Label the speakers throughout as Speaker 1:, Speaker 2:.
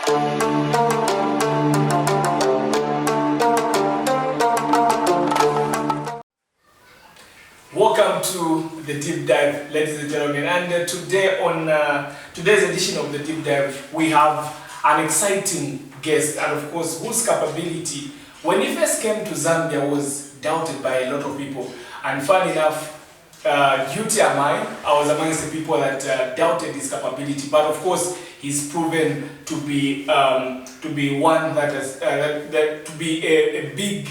Speaker 1: Welcome to the deep dive, ladies and gentlemen. And today on today's edition of the deep dive, we have an exciting guest, and of course, whose capability, when he first came to Zambia, was doubted by a lot of people. And funny enough, guilty am I was amongst the people that doubted his capability. But of course, he's proven to be one that has to be a big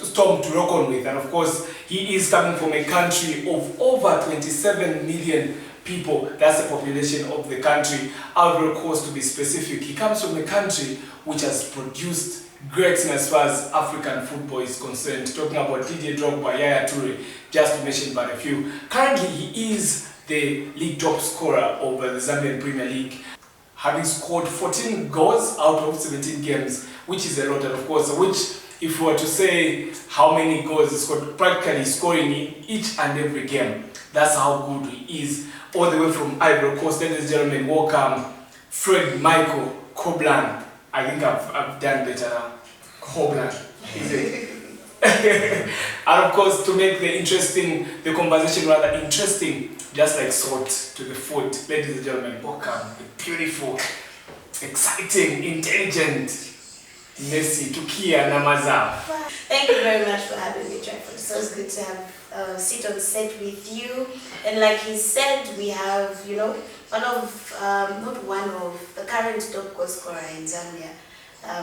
Speaker 1: storm to reckon with. And of course, he is coming from a country of over 27 million people. That's the population of the country. Ivory Coast, to be specific. He comes from a country which has produced greats as far as African football is concerned. Talking about TDD02, Yaya Toure, just to mention but a few. Currently, he is the league top scorer of the Zambian Premier League, having scored 14 goals out of 17 games, which is a lot. And of course, which, if we were to say how many goals he scored, practically scoring in each and every game. That's how good he is. All the way from Ivory Coast. Ladies and gentlemen, welcome Freddy Michael Koblan. I think I've done better now. Koblan, is it? And of course, to make the conversation rather interesting, just like salt to the food. Ladies and gentlemen, welcome the beautiful, exciting, intelligent Messi, Tukia Namaza.
Speaker 2: Thank you very much for having me, Trifon. It's so good to have a seat on set with you. And like he said, we have, one of the current top goal scorer in Zambia,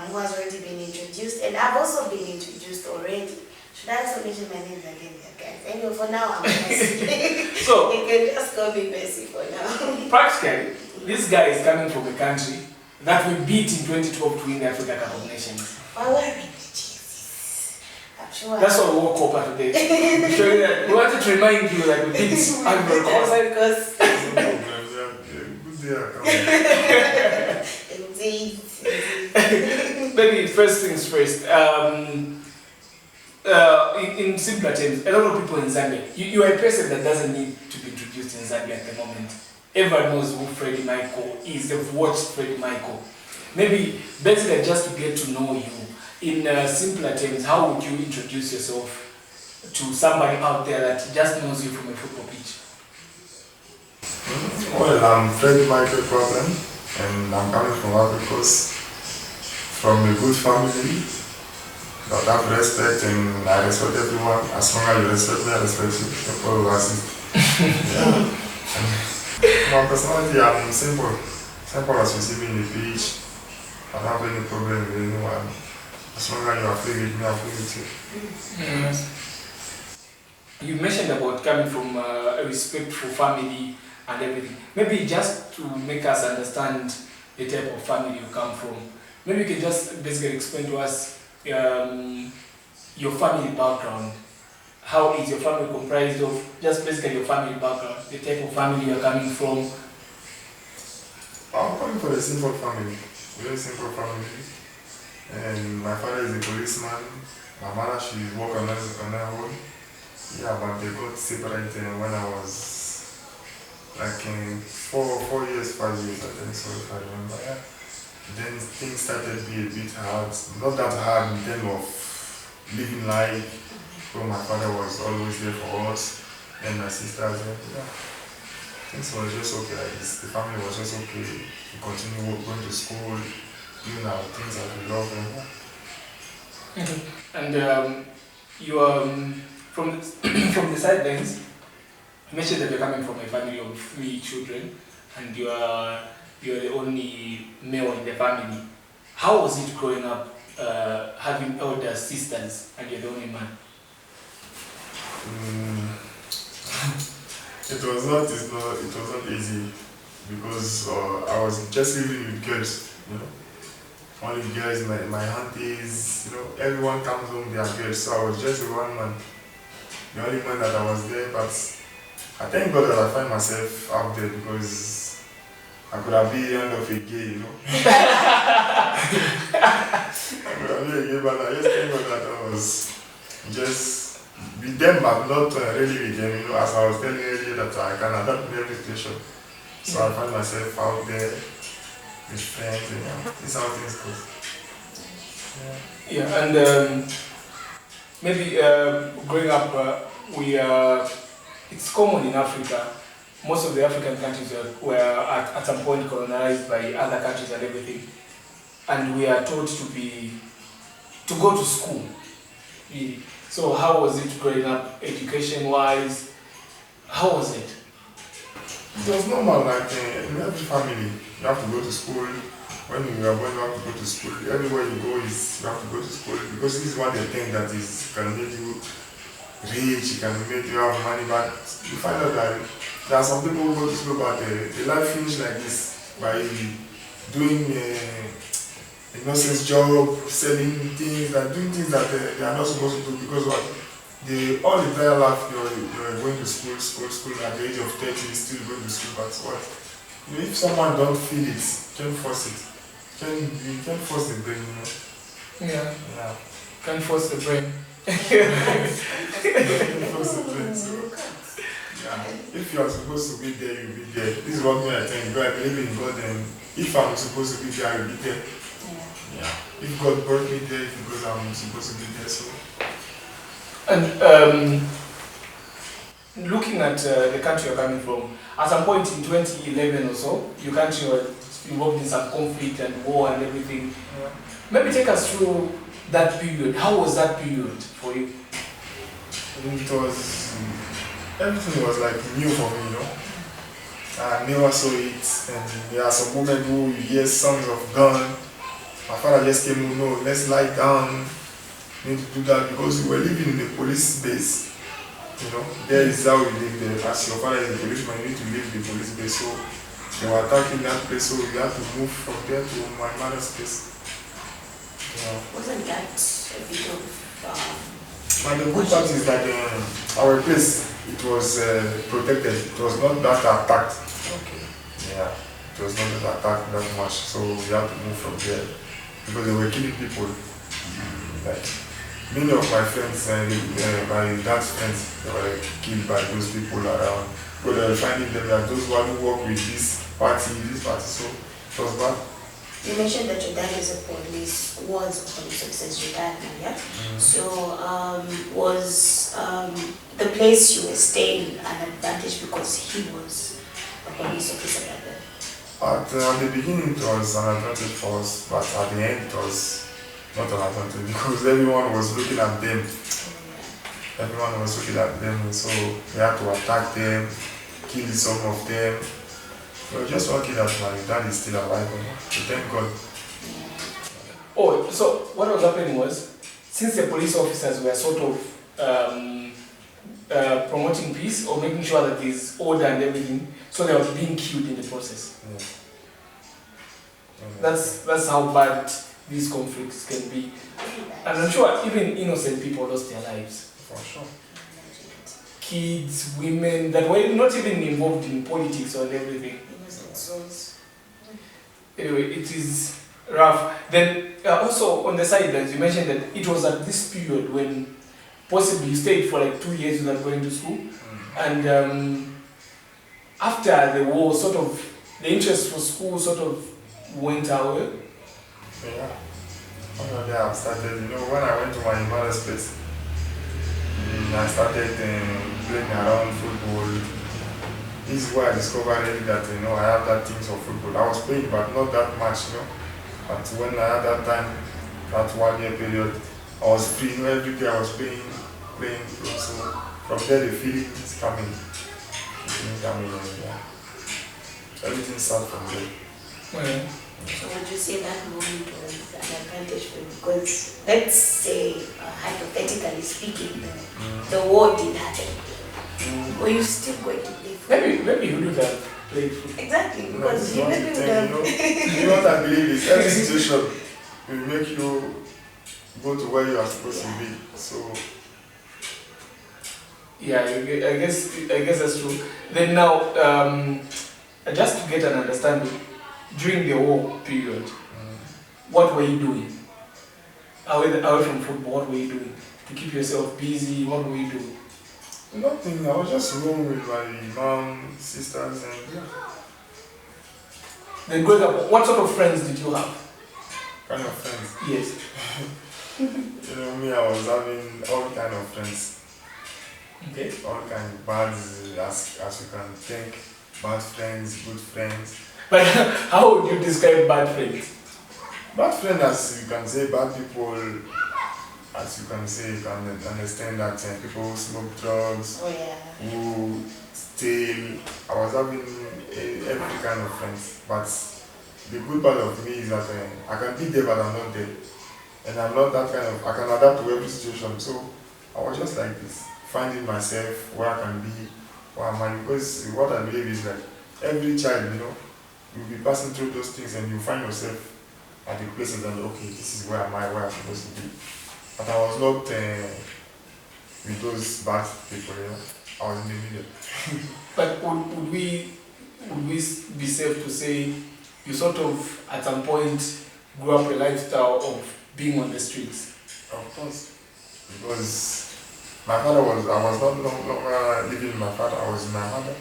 Speaker 2: who has already been introduced. And I've also been introduced already. Should I also mention my name again, guys? Anyway, for now, I'm Messi.
Speaker 1: So,
Speaker 2: you can just call me Messi for now.
Speaker 1: Practically, this guy is coming from a country that we beat in 2012 to win the Africa Cup of Nations.
Speaker 2: Oh, where Jesus. I'm sure.
Speaker 1: That's why we woke up today. Showing that we wanted to remind you that we beat Ivory Coast.
Speaker 2: Indeed.
Speaker 1: Maybe first things first. In simpler terms, a lot of people in Zambia, you are a person that doesn't need to be introduced in Zambia at the moment. Everyone knows who Freddy Michael is. They've watched Freddy Michael. Maybe basically just to get to know you. In simpler terms, how would you introduce yourself to somebody out there that just knows you from a football pitch?
Speaker 3: Well, I'm Freddy Michael Problem, and I'm coming from Ivory Coast, from a good family that have respect, and I respect everyone. As long as you respect me, I respect you. People yeah. My personality, I'm simple. Simple as you see me in the beach. I don't have any problem with anyone. As long as you are free with me, I'm free with you.
Speaker 1: Yes. You mentioned about coming from a respectful family and everything. Maybe just to make us understand the type of family you come from, maybe you can just basically explain to us your family background. How is your family comprised of? Just basically your family background, the type of family you're coming from.
Speaker 3: I'm coming from a simple family, very simple family. And my father is a policeman. My mother, she worked on her own. Yeah, but they got separated when I was like in 4 years, 5 years, I think so, if I remember. Yeah. Then things started to be a bit hard. Not that hard in terms of living life. So my father was always there for us, and my sisters. Yeah. Things were just okay like this. The family was just okay. We continued going to school, doing our things that we love. And,
Speaker 1: yeah. And you are from the sidelines. You mentioned that you're coming from a family of 3 children, and you're the only male in the family. How was it growing up, having elder sisters, and you're the only man?
Speaker 3: It was not easy because I was just living with girls, only girls, my aunties, everyone comes home, they are girls, so I was just one man, the only man that I was there. But I thank God that I find myself out there, because I could have been end of a gay, I could have been a gay, but I just thank God that I was just with them, but not really with them, as I was telling earlier, that I can adapt in every situation. So I find myself out there with friends, and this is how things go.
Speaker 1: Yeah, and maybe growing up, it's common in Africa. Most of the African countries were at some point colonized by other countries and everything, and we are taught to go to school. Really. So how was it growing up, education-wise? How was it?
Speaker 3: It was normal, like in every family, you have to go to school. When you are born, you have to go to school. Everywhere you go, you have to go to school because this is what they think that is can make you rich, can make you have money. But you find out that there are some people who go to school, but the life finish like this by doing a nonsense job, selling things, and doing things that they are not supposed to do because what? All the entire life you're going to school, at the age of 30, you still going to school, but what? If someone don't feel it, can't force it. You can't force the brain, you know?
Speaker 1: Yeah.
Speaker 3: Yeah.
Speaker 1: Can't force the brain.
Speaker 3: Can't force the brain, so yeah. If you are supposed to be there, you'll be there. This is what me I think. I believe in God, and if I'm supposed to be there, I will be there. Yeah. If God brought me there, it's because I'm supposed to be there, so.
Speaker 1: And looking at the country you're coming from, at some point in 2011 or so, your country was involved in some conflict and war and everything.
Speaker 3: Yeah.
Speaker 1: Maybe take us through that period. How was that period for you?
Speaker 3: It was, everything was like new for me, you know. I never saw it, and there are some moments who you hear sounds of gun. My father just came to know, let's lie down, need to do that because we were living in a police base. You know, there is how we live there. As your father is a policeman, you need to leave the police base. So they were attacking that place, so we had to move from there to my mother's place. Yeah.
Speaker 2: Wasn't that a bit of
Speaker 3: But the good part is that our place, it was protected. It was not that attacked.
Speaker 2: okay.
Speaker 3: Yeah, it was not that attacked that much. So we had to move from there because they were killing people. Like many of my friends, my dad's friends, they were killed by those people around. But they were finding them like those who work with this party. So it was bad.
Speaker 2: You mentioned that your dad was a police officer since your dad now, yeah? So was the place you were staying an advantage because he was a police officer back then?
Speaker 3: At the beginning it was an advantage for us, but at the end it was not an advantage because everyone was looking at them. Everyone was looking at them, so we had to attack them, kill some of them. We were just lucky that my dad is still alive, so thank God.
Speaker 1: Oh, so what was happening was, since the police officers were sort of promoting peace or making sure that there's order and everything, so they were being killed in the process.
Speaker 3: Yes.
Speaker 1: That's how bad these conflicts can be. And I'm sure even innocent people lost their lives.
Speaker 3: For sure.
Speaker 1: Kids, women that were not even involved in politics or everything. Anyway, it is rough. Then also on the sidelines, you mentioned that it was at this period when possibly you stayed for like 2 years without going to school. And after the war, sort of the interest for school sort of went away.
Speaker 3: Yeah. After that, I started, when I went to my mother's place, I started playing around football. This is where I discovered really that, I have that thing for football. I was playing, but not that much, But when I had that time, that 1 year period, I was free. Every day I was playing. So from there, the feeling is coming. Yeah. Everything starts from there.
Speaker 1: Yeah.
Speaker 2: So would you say that moment was an advantage for you? Because let's say, hypothetically speaking, the war did happen. Were you still going to play football?
Speaker 1: Maybe you would have played football.
Speaker 2: Exactly, because you maybe would have.
Speaker 3: You know what I believe is every situation will make you go to where you are supposed to be. So
Speaker 1: Yeah, I guess that's true. Then now, just to get an understanding, during the war period, what were you doing? Away from football, what were you doing? To keep yourself busy, what were you doing?
Speaker 3: nothing. I was just roaming with my mom, sisters, and yeah.
Speaker 1: Then growing up, what sort of friends did you have?
Speaker 3: Kind of friends.
Speaker 1: Yes.
Speaker 3: You know me, I was having all kind of friends.
Speaker 1: Okay.
Speaker 3: All kind of bad, as you can think. Bad friends, good friends.
Speaker 1: But how would you describe bad friends?
Speaker 3: Bad friends, as you can say, bad people, as you can say, you can understand that people who smoke drugs,
Speaker 2: Oh yeah.
Speaker 3: who steal. I was having every kind of friends. But the good part of me is that I can be there, but I'm not there. And I'm not that kind of, I can adapt to every situation. So I was just like this, finding myself where I can be, where am I. Because what I believe is that every child, you'll be passing through those things and you find yourself at the places that, okay, this is where am I, where I'm supposed to be. But I was not with those bad people, I was in the middle.
Speaker 1: But would we be safe to say you sort of at some point grew up a lifestyle of being on the streets?
Speaker 3: Of course. Because my father was, I was not no longer living with my father, I was with my mother.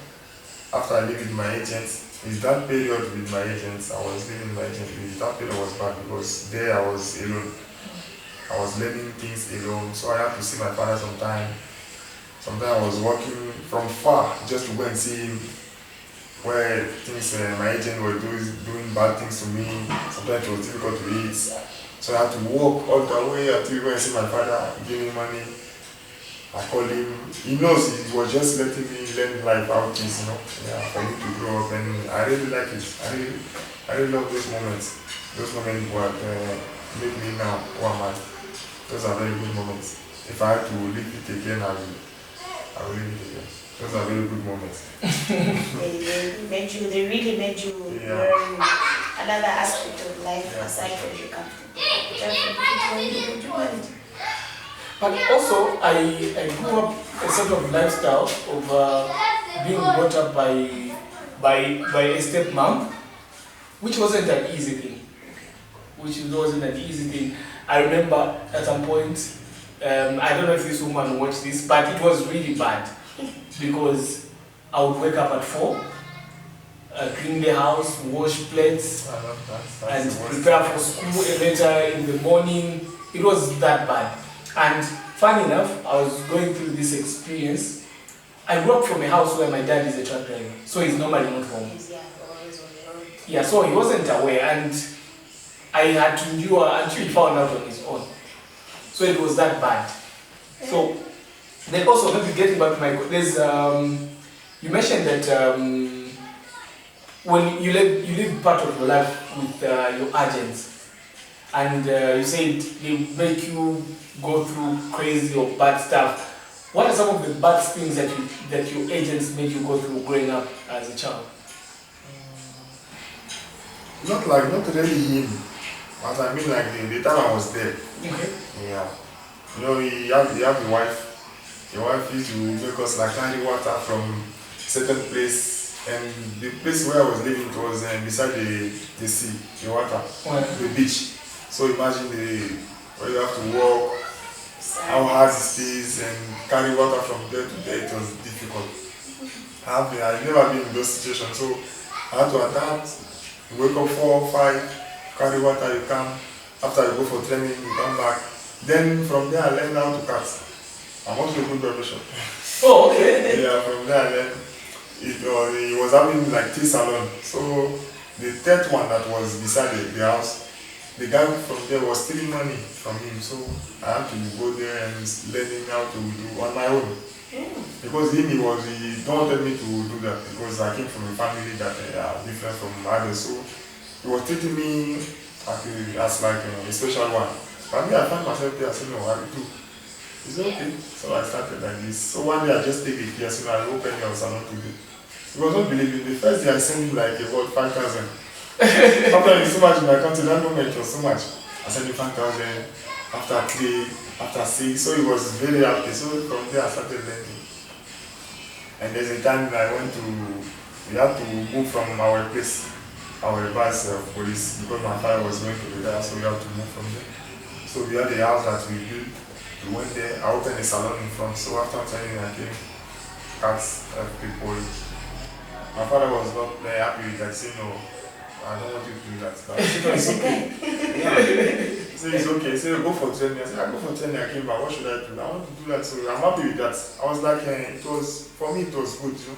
Speaker 3: After I lived with my agents, in that period with my agents, I was living with my agents. That period was bad because there I was alone. I was learning things alone, so I had to see my father sometimes. Sometimes I was walking from far just to go and see him, where things my agent was doing bad things to me. Sometimes it was difficult to eat, so I had to walk all the way until go and see my father, give me money. I called him. He knows he was just letting me learn life out things, for me to grow up, and I really like it. I really love those moments. Those moments what make me now who am I. Those are very good moments. If I had to live it again, I will live it again. Those are very good moments.
Speaker 2: They really made you learn another aspect of life aside from the comfortable.
Speaker 1: But also, I grew up a sort of lifestyle of being brought up by a stepmom, which wasn't an easy thing. I remember at some point, I don't know if this woman watched this, but it was really bad because I would wake up at 4, clean the house, wash plates, and prepare for school later in the morning. It was that bad. And funny enough, I was going through this experience. I grew up from a house where my dad is a truck driver, so he's normally not home. Yeah, so he wasn't aware, and I had to endure until he found out on his own. So it was that bad. So then also maybe getting back to my there's you mentioned that when you live part of your life with your agents. And you said they make you go through crazy or bad stuff. What are some of the bad things that your agents made you go through growing up as a child?
Speaker 3: Not really him, but I mean like the time I was there.
Speaker 1: Okay.
Speaker 3: Yeah. You have the wife. The wife used to make us like carry water from certain place, and the place where I was living it was beside the sea, the water, the beach. So imagine where you have to walk, how hard it is, and carry water from there to there. It was difficult. I've never been in those situations, so I had to adapt. You wake up 4 or 5, carry water, you come. After you go for training, you come back. Then from there I learned how to cut. I'm also a good barbershop.
Speaker 1: Oh, okay.
Speaker 3: Yeah, from there I learned. It was having like 3 salons. So the third one that was beside the house, the guy from there was stealing money from him, so I had to go there and learning how to do on my own. Because he don't wanted me to do that because I came from a family that are different from others. So he was treating me as like a special one. But me, I found myself there. I said, no, I will do. He said, okay. So I started like this. So one day I just take it here, so I open your salon to do. He was not believing. The first day I sent him like about 5,000. After so much in my country, that moment was so much. I sent him 5,000 after 3, after 6, so he was very happy. So from there I started learning. And there's a time that we had to move from our place, our bus of police, because my father was going to be there, so we had to move from there. So we had a house that we built. We went there, I opened a salon in front, so after training I came, cats, people. My father was not very happy with that, saying no. I don't want you to do that. But it's okay. Yeah. So it's okay. So go for training. I said, I go for training. I came back. What should I do? I want to do that. So I'm happy with that. I was like, it was, for me, it was good, you know.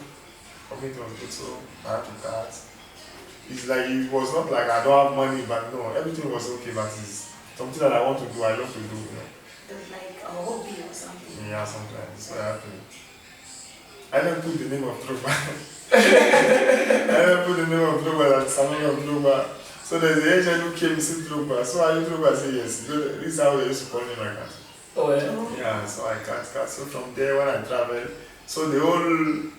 Speaker 3: For me, it was good. So I had to start. It's like, it was not like I don't have money, but no, everything was okay. But it's something that I want to do, I love to do, you know.
Speaker 2: It was like a hobby or something.
Speaker 3: Yeah, sometimes. So I didn't put the name of Drogba. I didn't put the name of Drogba and Samuel of Drogba. So there's the agent who came to see Drogba. So I Drogba say yes. This is how they used to call me like that.
Speaker 1: Oh yeah.
Speaker 3: Yeah, so I cut. So from there when I traveled, so the whole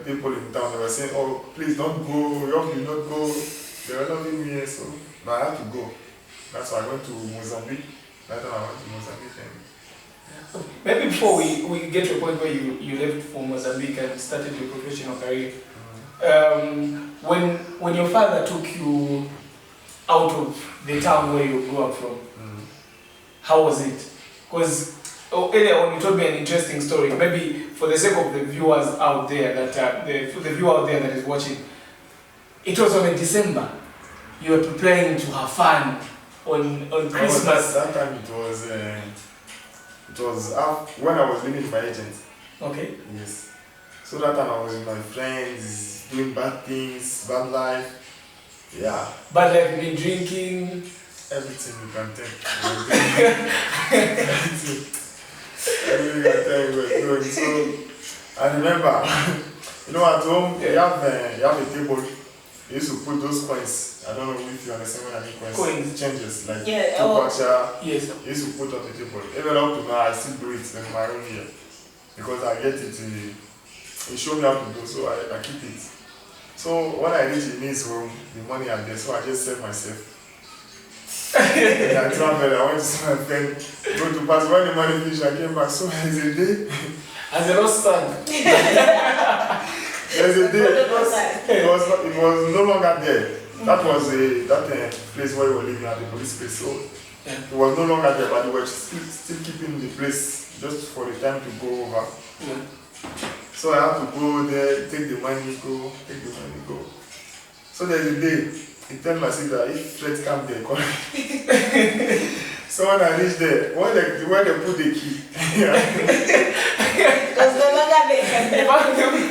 Speaker 3: people in town, they were saying, oh, please don't go, you have to not go. They were not leaving me here, so I had to go. That's why I went to Mozambique. That time I went to Mozambique. And
Speaker 1: maybe before we get to a point where you left for Mozambique and started your professional career, when your father took you out of the town where you grew up from, how was it? Because earlier on you told me an interesting story. Maybe for the sake of the viewers out there that the viewer out there that is watching, it was on a December. You were preparing to have fun on Christmas.
Speaker 3: That time it was when I was living with my agent.
Speaker 1: Okay.
Speaker 3: Yes. So that time I was with my friends, doing bad things, bad life. Yeah.
Speaker 1: Bad life, been drinking.
Speaker 3: Everything you can take. Everything you can take we were doing. So I remember, you know, at home you have a table. You used to put those coins. I don't know if you understand what I mean. Coins. Changes like
Speaker 2: yeah,
Speaker 1: yes.
Speaker 3: You used to put on the table. Even up to now, I still do it in my own year because I get it. It showed me how to do, so I keep it. So when I reach in his room, the money are there, so I just save myself. And I traveled. I went to see my friend, go to pass. When the money finished, I came back. So there's a day.
Speaker 1: As a lost son.
Speaker 3: There's a day. It was no longer there. That was that place where we were living at the police place. So it was no longer there, but they were still keeping the place just for the time to go over.
Speaker 1: Yeah.
Speaker 3: So I had to go there, take the money, go. So there's a day, he told my sister, if Fred come there, call me. So when I reached there, when they put the key,
Speaker 2: it was no longer there.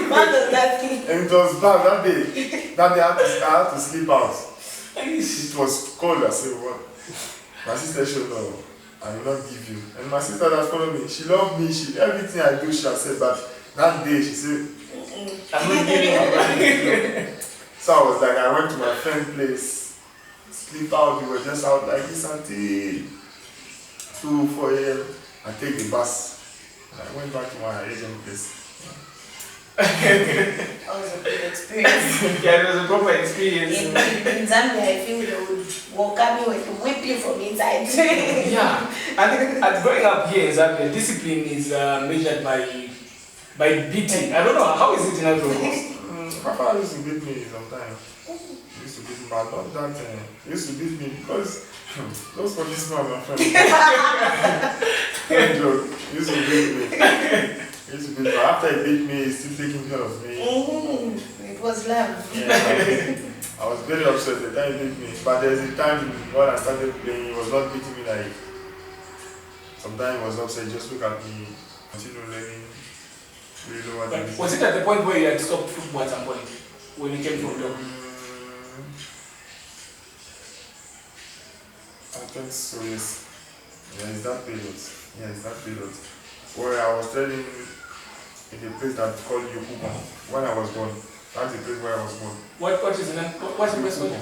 Speaker 2: Man was laughing.
Speaker 3: and it was bad that day. That day I had to sleep out. It was cold. I said, what? My sister said, no, I will not give you. And my sister that followed me, she loved me. Everything I do, she has said, but that day she said, I'm not giving you. So I was like, I went to my friend's place, sleep out. We were just out like this until 2, 4 a.m. I take the bus. And I went back to my agent place.
Speaker 2: That was a good experience.
Speaker 1: Yeah, it was a proper experience.
Speaker 2: In Zambia, I feel they would walk at me and whip you from inside.
Speaker 1: Yeah, and growing up here in Zambia, discipline is measured by beating. I don't know, how is it in Africa?
Speaker 3: My father used to beat me sometimes. He used to beat me, but not that he used to beat me because those policemen are my friends. Don't joke. He used to beat me. But after he beat me, he's still taking care of me.
Speaker 2: It was love.
Speaker 3: Yeah, I was very upset the time he beat me. But there's a time when I started playing, he was not beating me like. Sometimes he was upset, just look at me, continue learning.
Speaker 1: But was it at the point where you had stopped football at some point? When you came from Dog?
Speaker 3: I think so, yes. Yeah, it's that period. Where I was studying in a place that's called Yokubo when I was born. That's the place where I was born.
Speaker 1: What is the name? What's the place called?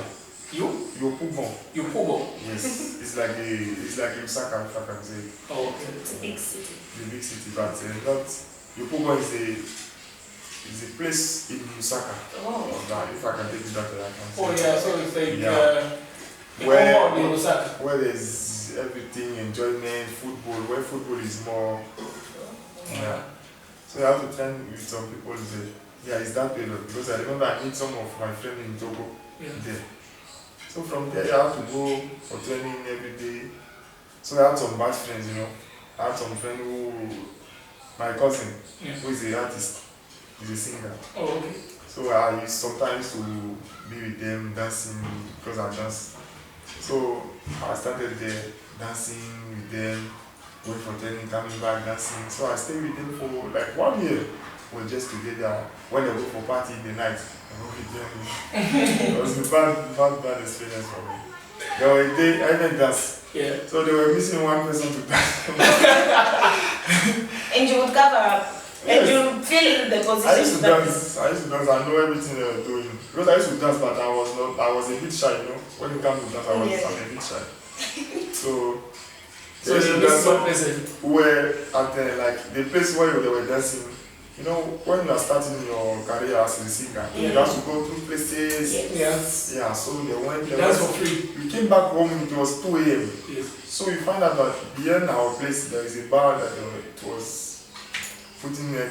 Speaker 3: Yokubo.
Speaker 1: Yokubo?
Speaker 3: Yes. It's like Lusaka, if I can say.
Speaker 1: Oh, okay.
Speaker 2: It's a big city.
Speaker 3: The big city, but not. Yokubo is a place in Lusaka.
Speaker 2: Oh.
Speaker 3: If I can take it that way, I can say.
Speaker 1: Oh yeah, so it's like
Speaker 3: where there's everything, enjoyment, football, where football is more. Yeah. So you have to train with some people there. Yeah, it's that period because I remember I meet some of my friends in Togo there. So from there you have to go for training every day. So I had some bad friends, you know. I had some friend who, my cousin, who is an artist, he's a singer.
Speaker 1: Oh, okay.
Speaker 3: So I used sometimes to be with them dancing because I dance. So I started there dancing with them, wait for training, coming back dancing. So I stayed with them for like 1 year. We're just together. When they go for party in the night, I go with them. It was a bad experience for me. There were a day I didn't dance.
Speaker 1: Yeah.
Speaker 3: So they were missing one person to dance.
Speaker 2: And you would cover up. And you feel in the position.
Speaker 3: I used to dance. I know everything they were doing. Because I used to dance, but I was a bit shy, you know. When it comes to dance, I'm a bit shy. So
Speaker 1: you missed one person.
Speaker 3: Where at the place where they were dancing, you know, when you are starting your career as a singer, you have to go through places.
Speaker 1: Yes.
Speaker 3: Yeah, so they went there.
Speaker 1: Dance for free.
Speaker 3: We came back home, it was 2 a.m.
Speaker 1: Yes.
Speaker 3: So we found out that behind our place there is a bar that they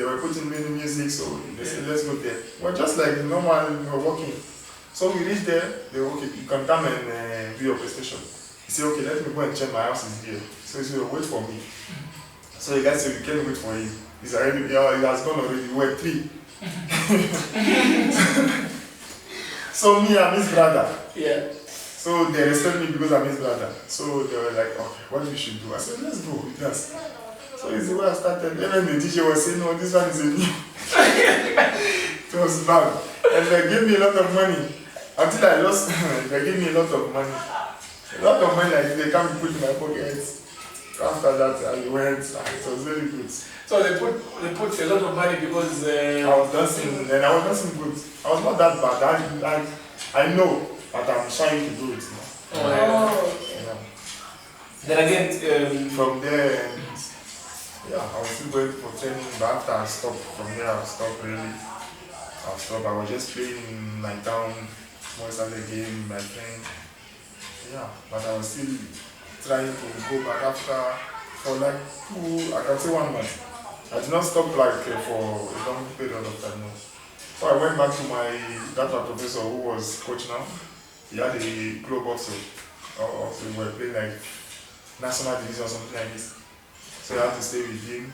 Speaker 3: were putting many music, so they said let's go there. Well, just like normal, we were walking. So we reached there, they were okay, you can come and do your prestation. He said, okay, let me go and check, my house is here. So he said, wait for me. So the guy said, we can't wait for him. He's already, he has gone already, we were 3. So me and his brother.
Speaker 1: Yeah.
Speaker 3: So they respect me because I'm his brother. So they were like, okay, what we should do? I said, let's go with us. So it's the way I started. Even the DJ was saying, no, this one is a new. It was bad. And they gave me a lot of money. Until I lost, they gave me a lot of money. A lot of money like they can't put in my pocket. After that, I went, and it was very good.
Speaker 1: So they put a lot of money because
Speaker 3: I was dancing, and I was dancing good. I was not that bad. I know that I'm trying to do it now.
Speaker 2: Okay.
Speaker 1: Then again,
Speaker 3: from there, I was still going for training, but after I stopped, from there I stopped really. I was just playing in my town, most of the game, my friend. Yeah, but I was still trying to go back after, for like 1 month. I did not stop like for a long period of time. No. So I went back to my data professor who was coach now. He had a club also. Also we were playing like national division or something like this. So I had to stay with him.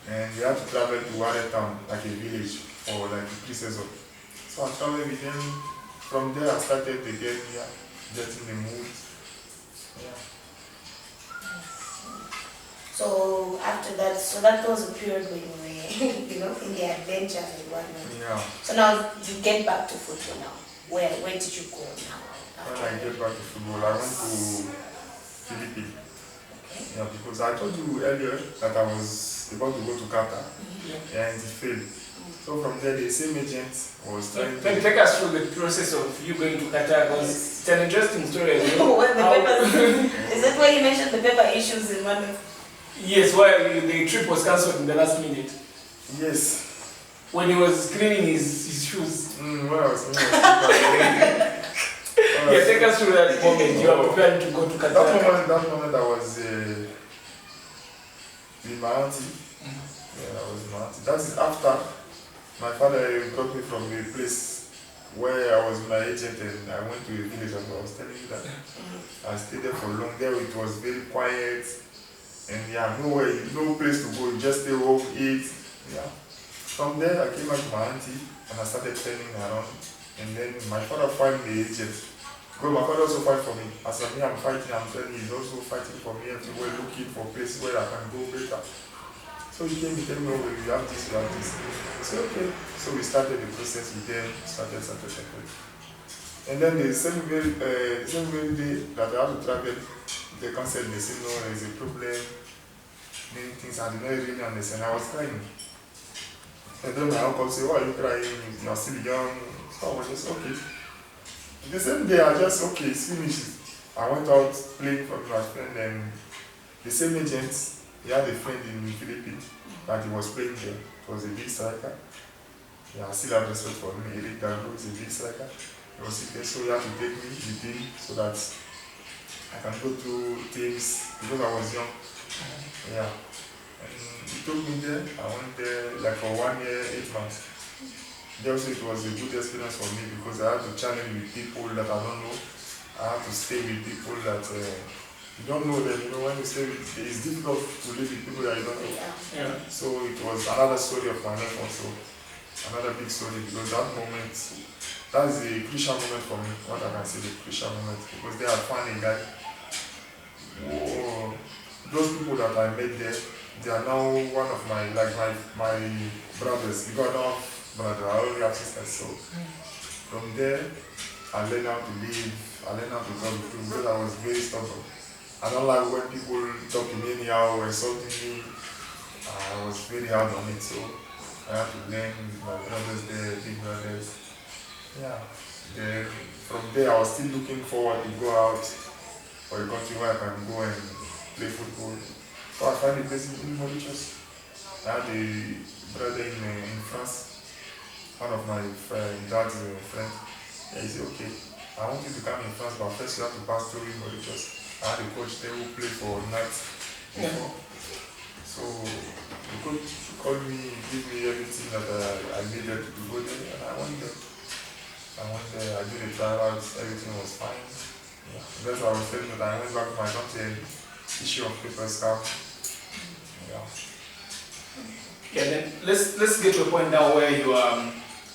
Speaker 3: And we had to travel to Waretown, like a village, for like 3 seasons. So I traveled with him. From there I started again, getting the mood. Yeah.
Speaker 2: So after that, that was a period when you were, in the adventure and whatnot.
Speaker 3: Yeah.
Speaker 2: So now you get back to football now. Where did you go now?
Speaker 3: When I get back to football, I went to Philippines.
Speaker 2: Okay.
Speaker 3: Yeah, because I told you earlier that I was about to go to Qatar, and it failed. So from there, the same agent was trying to...
Speaker 1: Take us through the process of you going to Qatar, because it's an interesting story as well.
Speaker 2: Well, the papers, is that why you mentioned the paper issues in one of...
Speaker 1: Yes, the trip was cancelled in the last minute.
Speaker 3: Yes.
Speaker 1: When he was cleaning his shoes.
Speaker 3: Well, I was
Speaker 1: take us through that moment. You are preparing to go to Qatar.
Speaker 3: That moment I was with my auntie. Yeah, I was with my auntie. That is after my father brought me from a place where I was with my agent and I went to a village as I was telling you that. I stayed there for long. There it was very quiet. And no place to go, you just stay home, eat. Yeah. From there, I came back to my auntie and I started turning around. And then my father found the agent. Because my father also fight for me. As for me, I'm fighting, I'm telling you, he's also fighting for me everywhere, looking for places where I can go better. So he came to tell me, oh, you have this, you have this. I said, okay. So we started the process with them, started. And then the same very day that I had to travel, they canceled. They said, no, there is a problem. Many things I did not really understand. I was crying. And then my uncle said, why are you crying? You are still young. So I was just okay. The same day, I just, okay, it's finished. I went out playing for my friend, and the same agent, he had a friend in the Philippines that he was playing there. It was a big striker. Yeah, I still have respect for him. Eric Dango is a big striker. He was there, so he had to take me with him so that I can go to teams because I was young. Yeah. And he took me there. I went there like for 1 year, 8 months. Also, it was a good experience for me because I had to challenge with people that I don't know. I had to stay with people that you don't know them. When you stay with, it's difficult to live with people that you don't know.
Speaker 1: Yeah.
Speaker 3: So it was another story of my life also. another big story because that moment, that's the crucial moment for me. What I can say, the crucial moment because they are finding guy. Oh, those people that I met there, they are now one of my brothers. Because I don't have brother, I only have sisters. So from there, I learned how to live. I learned how to talk to people because I was very stubborn. I don't like when people talk to me anyhow or insulting me. I was very hard on it, so I had to learn with my brothers there, big brothers. Yeah. Then from there, I was still looking forward to go out for a country where I can go and play football. So I found a place in Mauritius. I had a brother in France, one of my dad's friends. Yeah, he said, okay, I want you to come in France, but first you have to pass through Mauritius. I had a coach there who played for night before. So the coach called me, gave me everything that I needed to go there, and I went there. I did the trials, everything was fine. Yeah. That's why I was telling you that I went back to my country and issue of papers come. Yeah.
Speaker 1: Yeah, then let's get to a point now where you are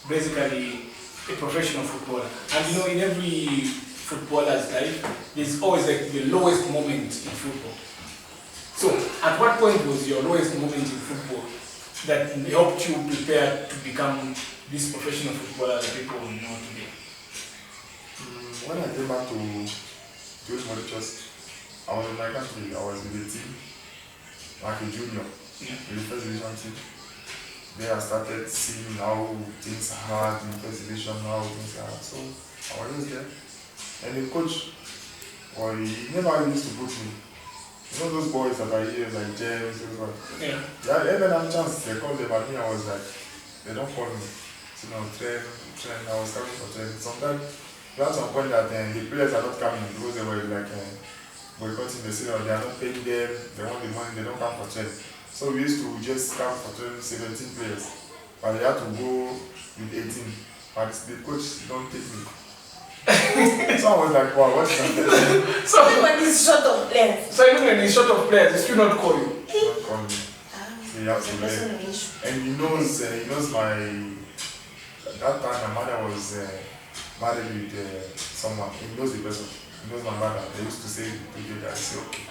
Speaker 1: basically a professional footballer. And you know, in every footballer's life, there's always like the lowest moment in football. So, at what point was your lowest moment in football that helped you prepare to become this professional footballer that people will know today?
Speaker 3: When I came back to Mauritius, I was in my country. I was with the team, like a junior, in the first division team. There I started seeing how things are hard in the first division, how things are hard. So I was just there. And the coach, well, he never used to put me. You know those boys that are here, like James, those ones?
Speaker 1: Yeah.
Speaker 3: Yeah, every time chance they call them, but me, I was like, they don't call me. So, train, I was coming for training. Sometimes, you have some point that the players are not coming because they were like boycotting the city, they are not paying them, they want the money, they don't come for training. So we used to just come for training 17 players, but they had to go with 18. But the coach don't take me. So I was like, wow, what's that?
Speaker 2: So even when he's short of players.
Speaker 1: So even when he's short of players, he still not call you.
Speaker 3: Not call me. So he has to learn. And he knows my. At that time, my mother was married with someone. He knows the person. He knows my mother. They used to say together. I say okay,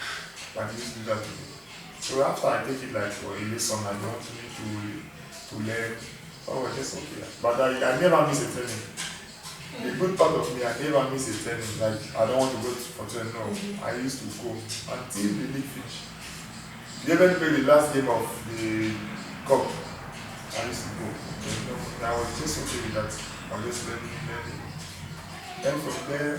Speaker 3: but he used to do that to me. So after I take it like for a lesson, I don't need to learn. So I was just okay. But I never miss a training. The good part of me, I never miss a training. Like, I don't want to go for training. No, I used to go until the league finished. They even played the last game of the cup. I used to go. I was just okay with that. I was just learning. Then from there,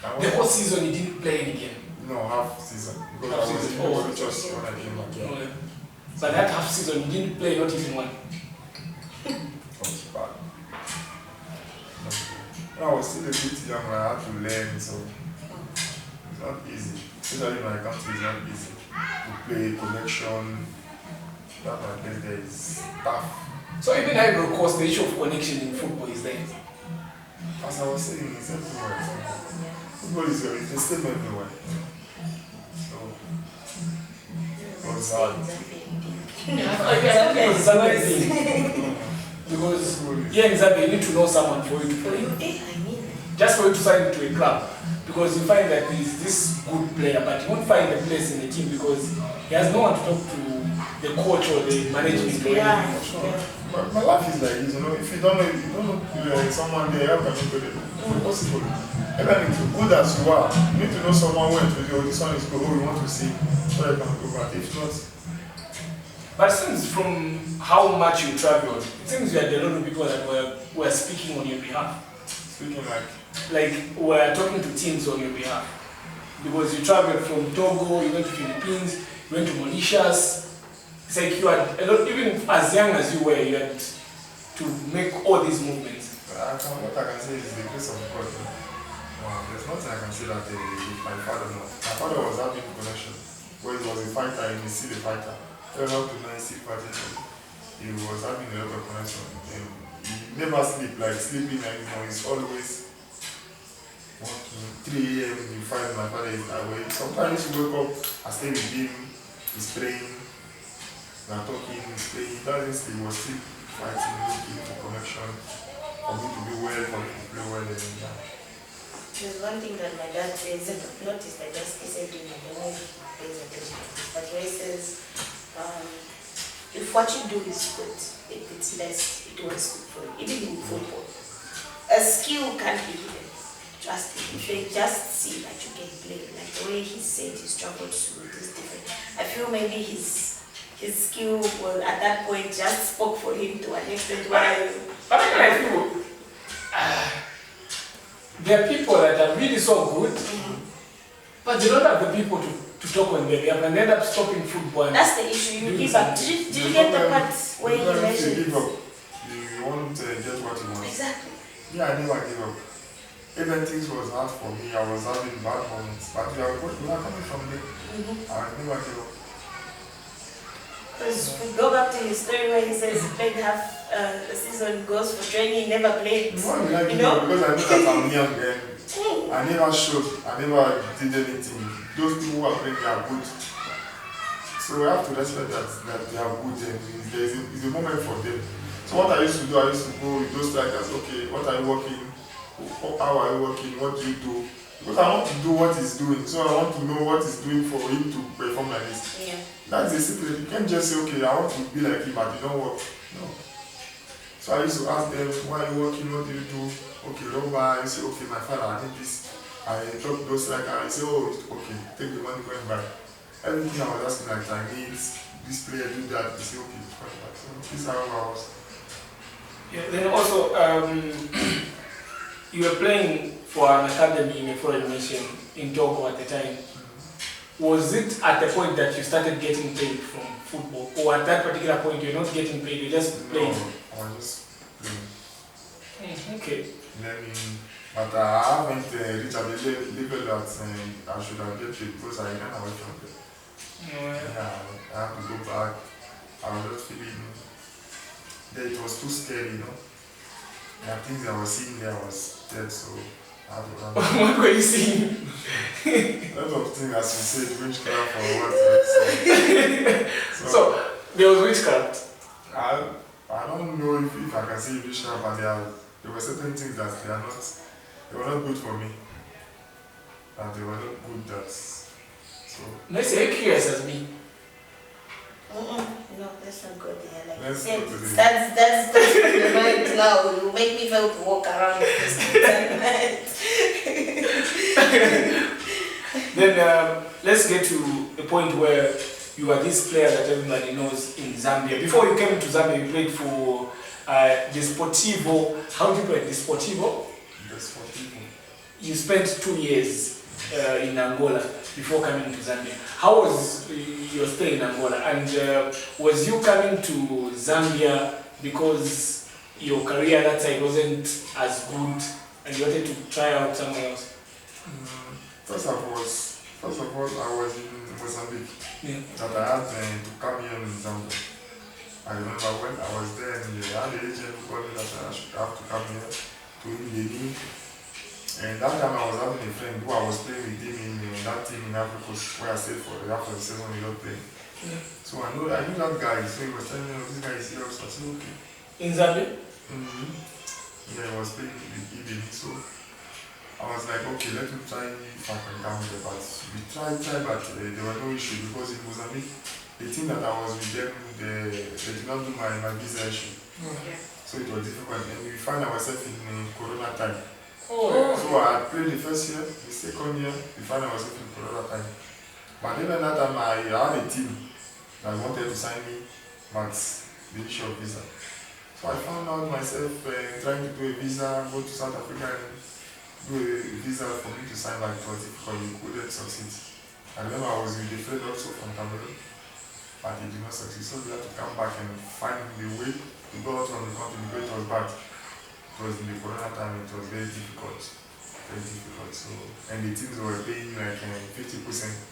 Speaker 1: The whole season you didn't play any game.
Speaker 3: No, half season. Because
Speaker 1: Half
Speaker 3: I was
Speaker 1: season.
Speaker 3: in Mauritius when I came back. Yeah.
Speaker 1: No, but that half season you didn't play not even one.
Speaker 3: It was bad. When I was still a bit young, I had to learn, so it's not easy. Especially in my country, it's not easy to play connection. That my place there is tough.
Speaker 1: So even Ivory Coast, the issue of connection in football is there.
Speaker 3: As I was saying, it's everywhere. Football is the same everywhere. So it was hard.
Speaker 1: I think it was another thing. Because here in Zambia, you need to know someone for you to play. Just for you to sign into a club. Because you find that there's this good player, but you won't find a place in the team because he has no one to talk to the coach or the management.
Speaker 2: Yeah.
Speaker 3: But my life is like this, you know. If you don't know someone there, how can you do it? It's impossible. Even good as you are, you need to know someone who to do this one is good, who you want to see, so you can go back. If not.
Speaker 1: But since from how much you traveled, it seems you had a lot of people that were speaking on your behalf.
Speaker 3: Speaking
Speaker 1: like were talking to teams on your behalf. Because you traveled from Togo, you went to Philippines, you went to Mauritius. It's like you had a lot, even as young as you were, you had to make all these movements.
Speaker 3: What I can say is the grace of God. There's nothing I can say that my father knows. My father was having a connection where he was a fighter and he see the fighter. He was up to 9 fighting. He was having a lot of connection. And he never sleep, like sleeping anymore. He's always 1 to 3 a.m. You find my father is awake. Sometimes you wake up, I stay with him, he's praying, we are talking, he's praying, he doesn't sleep, he was sleep fighting, looking for connection, for me to be well, for me to play well, and yeah.
Speaker 2: There's one thing that my dad says, and I've noticed, I just said to him, I don't know if he pays attention to this, but he always says, if what you do is good, if it's less, it was good for you. Even in football, a skill can't be hidden. Trust me. If they just see that you can play, like the way he said he struggled to do this different. I feel maybe his skill was at that point just spoke for him to an extent where.
Speaker 1: But I feel there are people that are really so good, but they don't have the people to talk when they have, and end up stopping football.
Speaker 2: That's the issue. You give up. Did you get the part where he mentioned?
Speaker 3: You give up. You won't get what you want.
Speaker 2: Exactly.
Speaker 3: Yeah, I never give up. Even things was hard for me, I was having bad moments, but we are coming from there. I never give up.
Speaker 2: Because we go back to his story where he says he played half the season, goes for training, never played.
Speaker 3: No, I give up because I know that I'm young and I never showed, I never did anything. Those people who are playing, they are good. So we have to respect that they are good and it's a moment for them. So what I used to do, I used to go with those strikers, okay, what are you working? How are you working? What do you do? Because I want to do what he's doing, so I want to know what he's doing for him to perform like this.
Speaker 2: Yeah.
Speaker 3: That's the secret. You can't just say, okay, I want to be like him, but you don't work. No. So I used to ask them, why are you working? What do you do? Okay, Roba, you say, okay, my father, I need this. I talk to those strikers, I say, oh, okay, take the money going back. Everything I was asking, like, I need this player, do that. They say, okay, going back. So this is how I was.
Speaker 1: Yeah, then also, you were playing for an academy in a foreign nation in Togo at the time. Was it at the point that you started getting paid from football, or at that particular point you're not getting paid, you're just playing?
Speaker 3: No, I was just playing.
Speaker 1: Okay.
Speaker 3: But I haven't reached a level that I should have get paid because I ran away from it. Yeah, I have to go back. I was just feeling that it was too scary, you know. There are things I was seeing there, I was dead, so I had to run.
Speaker 1: What were you seeing?
Speaker 3: A lot of things, as you said, witchcraft or what.
Speaker 1: So there was witchcraft.
Speaker 3: I don't know if I can say witchcraft, but there were certain things that they were not good for me. And they were not good that. So.
Speaker 1: No, it's very curious as me.
Speaker 2: No, that's not good. Yeah, like
Speaker 3: Let's
Speaker 2: you
Speaker 3: go to
Speaker 2: said, that's the mind now. You make me feel to walk around the streets at night.
Speaker 1: Then let's get to the point where you are this player that everybody knows in Zambia. Before you came to Zambia, you played for Desportivo. How do you play Desportivo?
Speaker 3: Desportivo.
Speaker 1: You spent 2 years in Angola before coming to Zambia. How was your stay in Angola? And was you coming to Zambia because your career that side wasn't as good and you wanted to try out somewhere else?
Speaker 3: First of all, I was in Mozambique.
Speaker 1: Yeah.
Speaker 3: That I had to come here in Zambia. I remember when I was there and I had the agent who told me that I should have to come here to Indeni. And that time I was having a friend who I was playing with him in that team in Africa where I stayed for after the season without playing.
Speaker 1: Yeah.
Speaker 3: So I knew that guy, so he was telling me, oh, this guy is serious. I said, okay.
Speaker 1: In Zambia?
Speaker 3: Yeah, he was playing with Indeni. So I was like, okay, let me try if I can come here. But we tried, but there were no issue because in Mozambique, the team that I was with them, they did not do my visa issue.
Speaker 2: Yeah.
Speaker 3: So it was difficult. And we found ourselves in Corona time.
Speaker 1: Oh.
Speaker 3: So I played the first year, the second year, we found ourselves in Corona time. But even that time, I had a team that wanted to sign me, but the issue of visa. So I found out myself trying to do a visa, go to South Africa and do a visa for me to sign, but it was difficult, you couldn't succeed. I remember I was with a friend also from Cameroon, but he did not succeed. So we had to come back and find the way to go out from the country because it was bad. It was in the Corona time, it was very difficult. Very difficult. So, and the teams were paying like 50%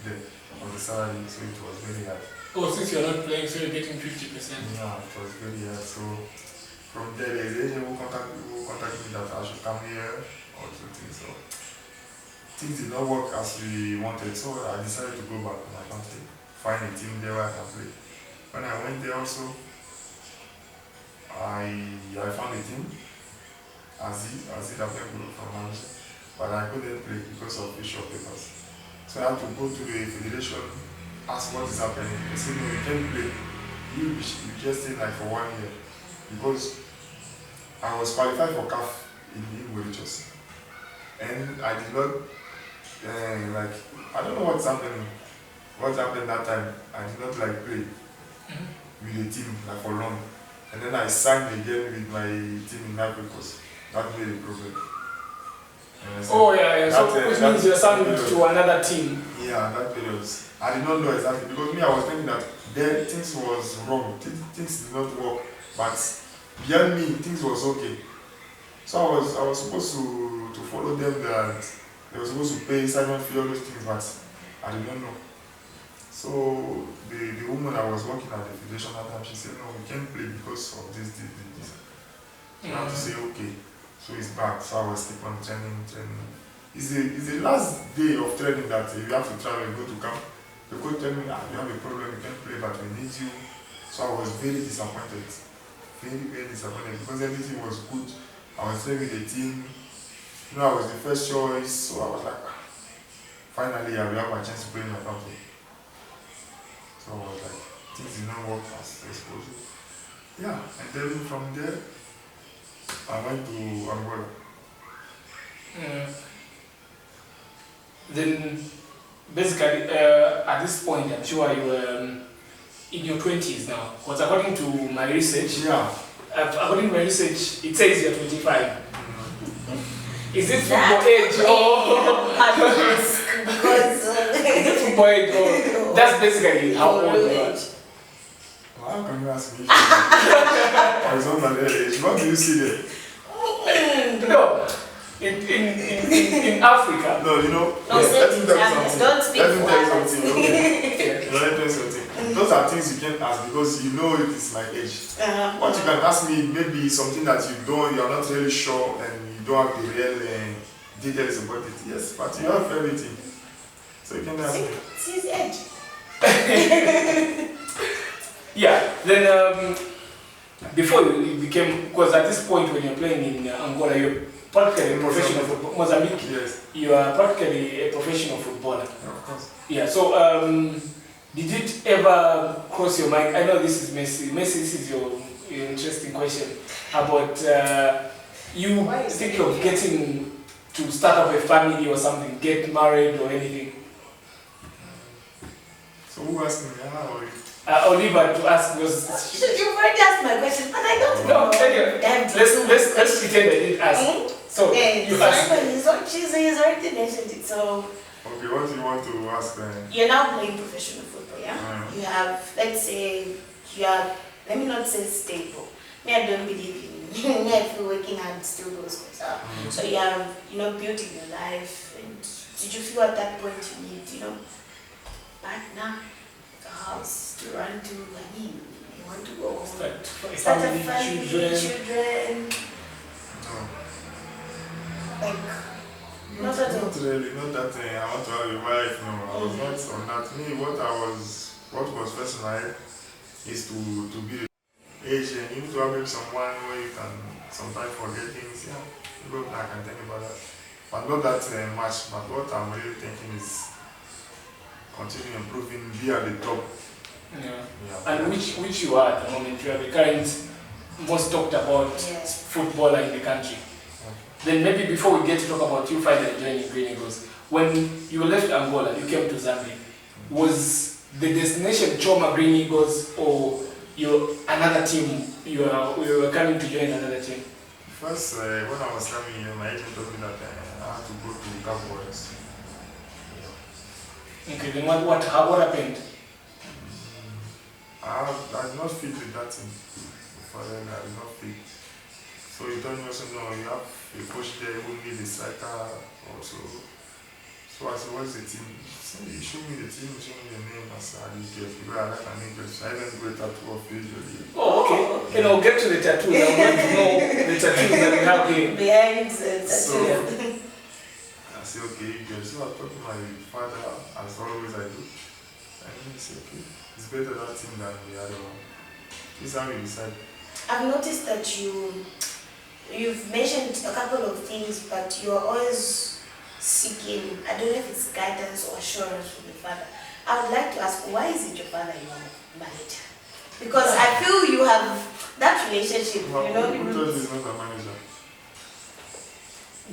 Speaker 3: there of the salary, so it was very hard.
Speaker 1: Oh, since you're not playing, so you're getting 50%?
Speaker 3: Yeah, it was very hard. So from there, there's an agent who contacted me that I should come here or something. So things did not work as we wanted, so I decided to go back to my country, find a team there where I can play. When I went there also, I found a team, as it applied from manager, but I couldn't play because of issue of papers. So I had to go to the federation, ask what is happening. They said, no, you can't play. You just stay like for 1 year. Because I was qualified for CAF in Mauritius. And I did not, I don't know what's happening. What happened that time, I did not like play with the team like for long. And then I signed again with my team in Africos. That made a problem.
Speaker 1: Oh yeah. So which means you're signed to another team.
Speaker 3: Yeah, that period. I did not know exactly because me I was thinking that there things was wrong, things did not work, but beyond me things was okay. So I was supposed to follow them that they were supposed to pay sign-on fee, all those things, but I did not know. So the woman I was working at the federation at that time, she said, no, we can't play because of this. So I had to say, okay. So it's back. So I was keep on training. It's the last day of training that you have to travel and go to camp. The coach told me, you have a problem, you can't play, but we need you. So I was very disappointed. Very disappointed because everything was good. I was playing with the team. You know, I was the first choice. So I was like, finally I will have a chance to play in my country. So I was like, things did not work as supposed to. Yeah, and then from there, I went to Angola.
Speaker 1: Then, basically, at this point, I'm sure you were in your 20s now. Because according to my research, according to my research, it says you're 25. Is it football age or? Is it football age or? That's basically how old you are.
Speaker 3: How can you ask me? I was on my age. What do you see there?
Speaker 1: No. In Africa.
Speaker 3: No, you know.
Speaker 2: No,
Speaker 3: let me tell you something.
Speaker 2: Don't speak
Speaker 3: Let me tell you
Speaker 2: for
Speaker 3: something. Okay. Let me tell you something. Those are things you can't ask because you know it is my age. What you can ask me maybe something that you are not really sure and you don't have the real details about it. Yes, but you have everything. So you can ask me.
Speaker 2: It's his age.
Speaker 1: Yeah. Then before you became, because at this point when you're playing in Angola, you're practically a professional footballer. Mozambique. Yes. You are practically a professional footballer.
Speaker 3: Yeah, of course.
Speaker 1: Yeah. So did it ever cross your mind? I know this is Messi. Messi, this is your interesting question about you thinking of getting to start up a family or something, get married or anything.
Speaker 3: So who asked me?
Speaker 1: Oliver to ask was.
Speaker 2: You've already asked my question, but I don't know.
Speaker 1: No, anyway, let's pretend I didn't ask. So you asked.
Speaker 2: He's already mentioned it. So.
Speaker 3: Okay, what do you want to ask then?
Speaker 2: You're now playing professional football, yeah? You have, let's say, you are. Let me not say stable. Me, I don't believe in. Me, I feel working hard still goes better. So you have, building your life. And did you feel at that point you need, partner, a house to run to? I mean, you want to go home, start a family, children.
Speaker 3: No.
Speaker 2: Like, not at all.
Speaker 3: Not really, not that I want to have a wife, no. I was not on that. Me, what was first in my head is to be age and you need to have maybe someone where you can sometimes forget things. Yeah, maybe I can think about that. But not that much. But what I'm really thinking is continue improving, be at the top.
Speaker 1: Yeah. And which you are at the moment? You are the current most talked about footballer in the country. Then maybe before we get to talk about you finally joining Green Eagles, when you left Angola, you came to Zambia. Was the destination Choma Green Eagles or another team? You were coming to join another team?
Speaker 3: First, when I was coming here, my agent told me that I had to go to Cowboys.
Speaker 1: Okay, then what happened?
Speaker 3: I did not fit with that team. For then I did not fit. So he told me also, no, you have a coach there who needs a striker also. So I said, what is the team? He showed me the team, showed me the name. I said, I didn't get it. I like an English. I didn't go tattoo of usually.
Speaker 1: Oh, okay. And I'll get to the tattoos. I want to know the tattoos that we have here.
Speaker 2: Behind the tattoo.
Speaker 3: So, I said, okay, good. So I talked to my father, as always I do. And he said, okay, it's better that team than the other one. This is how we decided.
Speaker 2: I've noticed that you've mentioned a couple of things, but you're always seeking, I don't know if it's guidance or assurance from your father. I would like to ask, why is it your father you are married? Because I feel you have that relationship,
Speaker 3: Well,
Speaker 2: you know.
Speaker 3: who told you he's not a manager?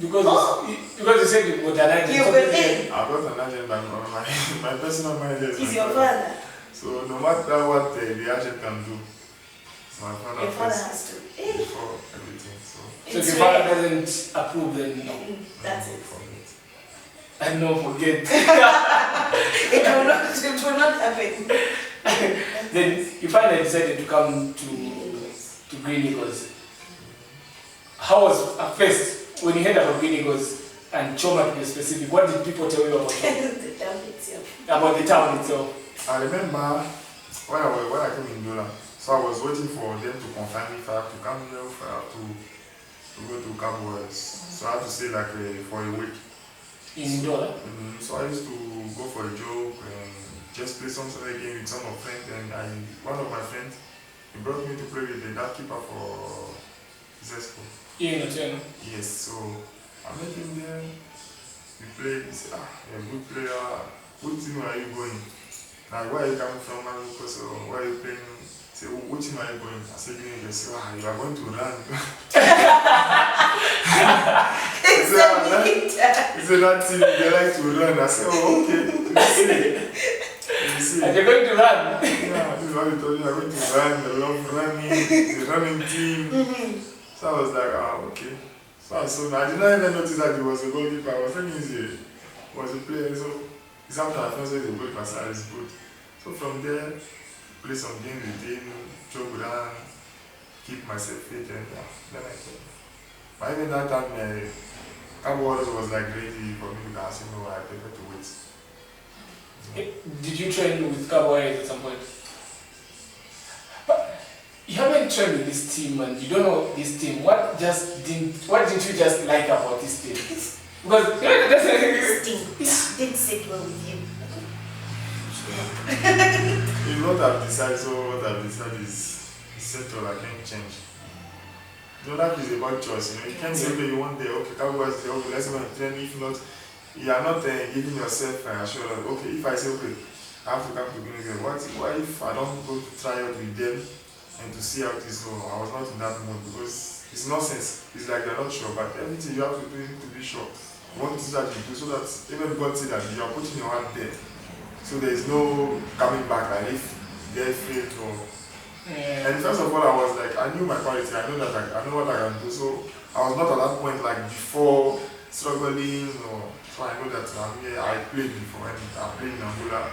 Speaker 1: Because you said you got an agent.
Speaker 2: You've been in.
Speaker 3: I've got an agent, but my personal manager is
Speaker 2: He's
Speaker 3: my
Speaker 2: your
Speaker 3: father.
Speaker 2: father.
Speaker 3: So no matter what the agent can do, it's my father
Speaker 2: Your father
Speaker 3: first
Speaker 2: has to.
Speaker 3: before everything. So
Speaker 1: So if
Speaker 2: It's
Speaker 1: your father
Speaker 2: rare.
Speaker 1: doesn't approve, then no.
Speaker 2: That's
Speaker 3: no,
Speaker 2: it.
Speaker 3: forget.
Speaker 1: And no, forget.
Speaker 2: It will not happen.
Speaker 1: Then you finally decided to come to Green Eagles. How was at first when you heard about Green Eagles and Choma to be specific? What did people tell you about Choma?
Speaker 2: The town itself.
Speaker 1: About the town itself?
Speaker 3: I remember when I came in Dola, so I was waiting for them to confirm me if I have to come here, if I have to go to Cowboys. So I had to stay like for a week.
Speaker 1: In Dola?
Speaker 3: So I used to go for a joke and just play some sort of game with some of friends, and one of my friends, he brought me to play with the that keeper for Zesco.
Speaker 1: Yeah, no, no.
Speaker 3: Yes, so I met him there, we played, he said, you're a good player, what team are you going? Like, where are you coming from, man? Because, where are you playing? He said, what team are you going? I said, you said, you are going to run. He said, that team, they like to run. I said, oh, okay, let me see.
Speaker 1: And you're going to run?
Speaker 3: Yeah, this is what he told me, I'm going to run, the love running, the running team. So I was like, okay. So I did not even notice that he was a goalkeeper. I was thinking he was a player. So it's after I found out the goalkeeper side is good. So from there, play some games with him, joke around, keep myself fit, and then I came. But even that time, Cowboys was like ready for me because you know I prefer to wait.
Speaker 1: Did you train with Cowboys at some point? But you haven't trained with this team and you don't know this team. What didn't you just like about this team? Because
Speaker 2: This thing didn't sit well with him.
Speaker 3: It's what I've decided, so what I've decided is settled, I can't change. No, that is about choice, you know. You can't say, okay, you want the, okay, Cowboys, okay, let's go and train. If not, you are not giving yourself assurance. Okay, if I say, okay, I have to come to Green Eagles, why if I don't go to try out with them and to see how it is going? I was not in that mood because it's nonsense. It's like they're not sure, but everything you have to do to be sure. You want to do that, you do, so that even God see that you are putting your hand there. So there is no coming back, like if they fail or.
Speaker 1: Yeah.
Speaker 3: And first of all, I was like, I knew my quality, I know that I know what I can do. So I was not at that point like before struggling or so I know that I played before and I played in Angola.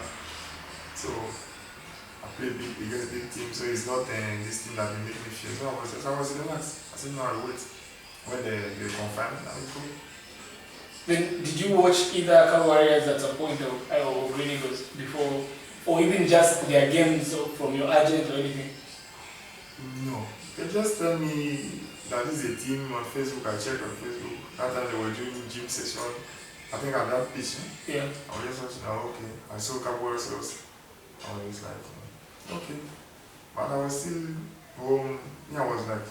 Speaker 3: So I played against big teams, so it's not this team that will make me fear. So I was relaxed. I said no, I'll wait. When they confirm, I will go.
Speaker 1: Then did you watch either Cowboys at some point or Green Eagles before, or even just their games from your agent or anything?
Speaker 3: No. They just tell me that this is a team on Facebook. I checked on Facebook. That time they were doing gym session. I think at that pitch.
Speaker 1: Yeah.
Speaker 3: I was just watching, okay. I saw Cowboys, I was like, okay. But I was still home. I was like,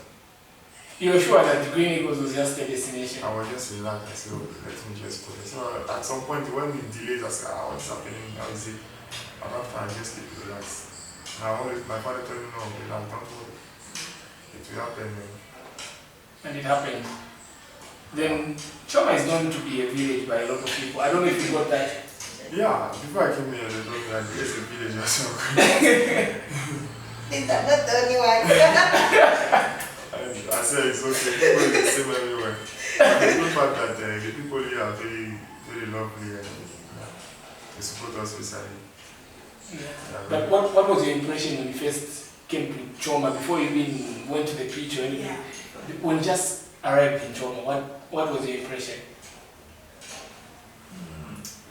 Speaker 1: You were sure that the Green Eagles was just a destination?
Speaker 3: I was just relaxed. I said, okay, let me just go there. So at some point when it delays, I said, what's happening? How is it? But after I just keep relaxed. And my father told me, no, relax, don't worry. It will happen.
Speaker 1: And it happened. Then Choma is known to be a village by a lot of people. I don't know if you got that.
Speaker 3: Yeah, before I came here, they told me that there's a village or something.
Speaker 2: These are not the only ones.
Speaker 3: I said it's okay, people are the same everywhere. And the good part that the people here are very, very lovely and they support us especially.
Speaker 1: Yeah. But what was your impression when you first came to Choma before you even went to the pitch or anything?
Speaker 2: Yeah.
Speaker 1: When you just arrived in Choma, what was your impression?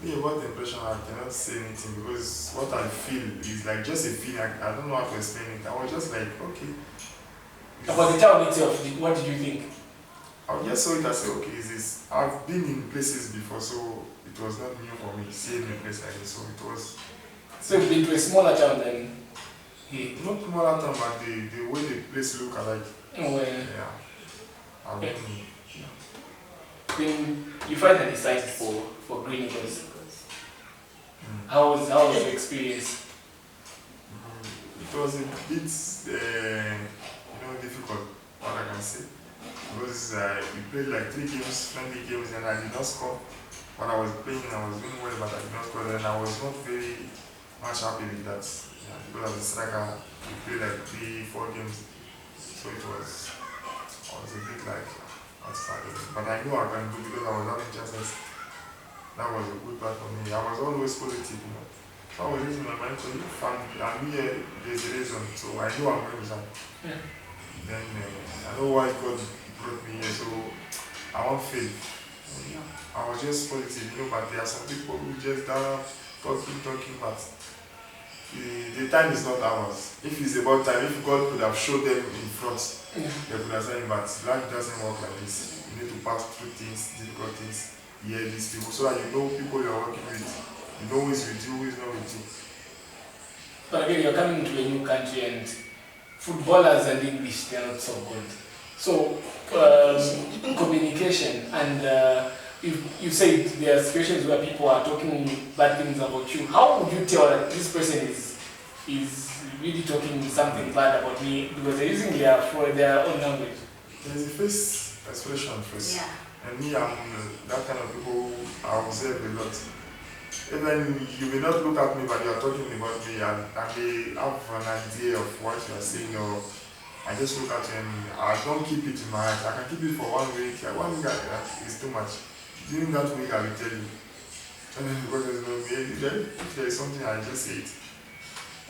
Speaker 3: Me, about the impression, I cannot say anything because what I feel is like just a feeling. I don't know how to explain it. I was just like, okay.
Speaker 1: About the town itself, what did you think?
Speaker 3: I just saw it and said, okay, is this? I've been in places before, so it was not new for me seeing a place like this. So it was.
Speaker 1: So you've been to a smaller town than Yeah.
Speaker 3: Not marathon, but the way the place look alike.
Speaker 1: Oh,
Speaker 3: Yeah. I
Speaker 1: Yeah.
Speaker 3: mean,
Speaker 1: then you finally decided for Green Eagles.
Speaker 3: mm,
Speaker 1: How was your experience?
Speaker 3: it was a bit, difficult, what I can say. Because we played like 3 games, friendly games, and I did not score. When I was playing, I was doing well, but I did not score. And I was not very much happy with that. Yeah, because as a striker, we played like 3, 4 games. So I was a bit like, but I knew I can do because I was having chances. That was a good part for me. I was always positive. So I was using my mind to family. I'm here, there's a reason. So I knew I'm going to resign.
Speaker 1: Yeah.
Speaker 3: Then I know why God brought me here. So I want faith. I was just positive, but there are some people who just talking, but the time is not ours. If it's about time, if God could have showed them in front, they could have said, but life doesn't work like this. You need to pass through things, difficult things, hear these people, so that you know people you are working with. You know who is with you, who is not with you.
Speaker 1: But again, you're coming to a new country and footballers and English, they are not so good. So, communication and you said there are situations where people are talking bad things about you. How would you tell that this person is really talking something bad about me because they're using their own language?
Speaker 3: There's a face expression first.
Speaker 2: Yeah.
Speaker 3: And me, I'm that kind of people I observe a lot. Even you may not look at me, but you are talking about me, and they have an idea of what you are saying, or I just look at you and I don't keep it in my eyes. I can keep it for 1 week. 1 week is too much. During that week, I will tell you. And then because if there is something, I just say it.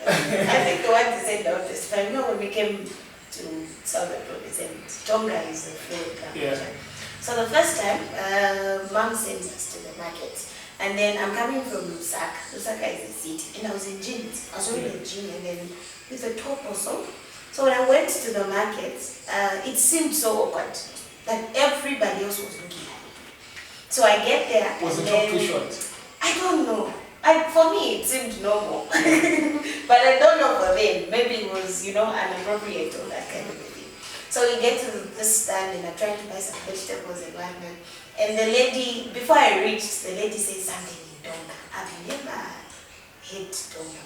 Speaker 2: I think the one they said the this time, when we came to Southern Province, and Tonga is a fluent language.
Speaker 1: Yeah.
Speaker 2: So the first time, Mom sends us to the market. And then I'm coming from Lusaka. Lusaka is a city. And I was in jeans. I was wearing a jean and then with a top also. So when I went to the market, it seemed so awkward that everybody else was looking at me. So I get there.
Speaker 1: Was
Speaker 2: and
Speaker 1: the top
Speaker 2: then,
Speaker 1: too short?
Speaker 2: I don't know. For me, it seemed normal. But I don't know for them. Maybe it was, inappropriate or that kind of thing. So we get to this stand and I'm trying to buy some vegetables and whatnot. And the lady, before I reached, the lady said something in Tonga. I've never heard Tonga.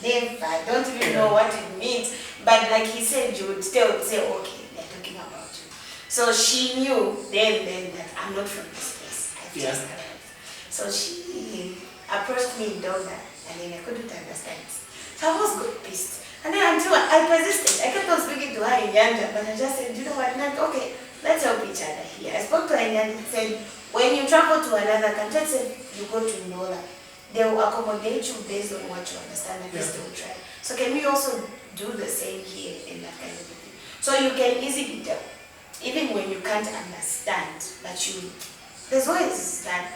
Speaker 2: Never. I don't even know what it means. But like he said, you would still say, okay, they're talking about you. So she knew then that I'm not from this place. I've just arrived. So she approached me in Tonga and then I couldn't understand. So I was good pissed. And then until I persisted, I kept on speaking to her in Yanda, but I just said, you know what, okay, let's help each other here. I spoke to her in Yanda and said, when you travel to another country, let's say you go to Nola, they will accommodate you based on what you understand and they still try. So can we also do the same here in that kind of thing? So you can easily tell, even when you can't understand, but there's always that,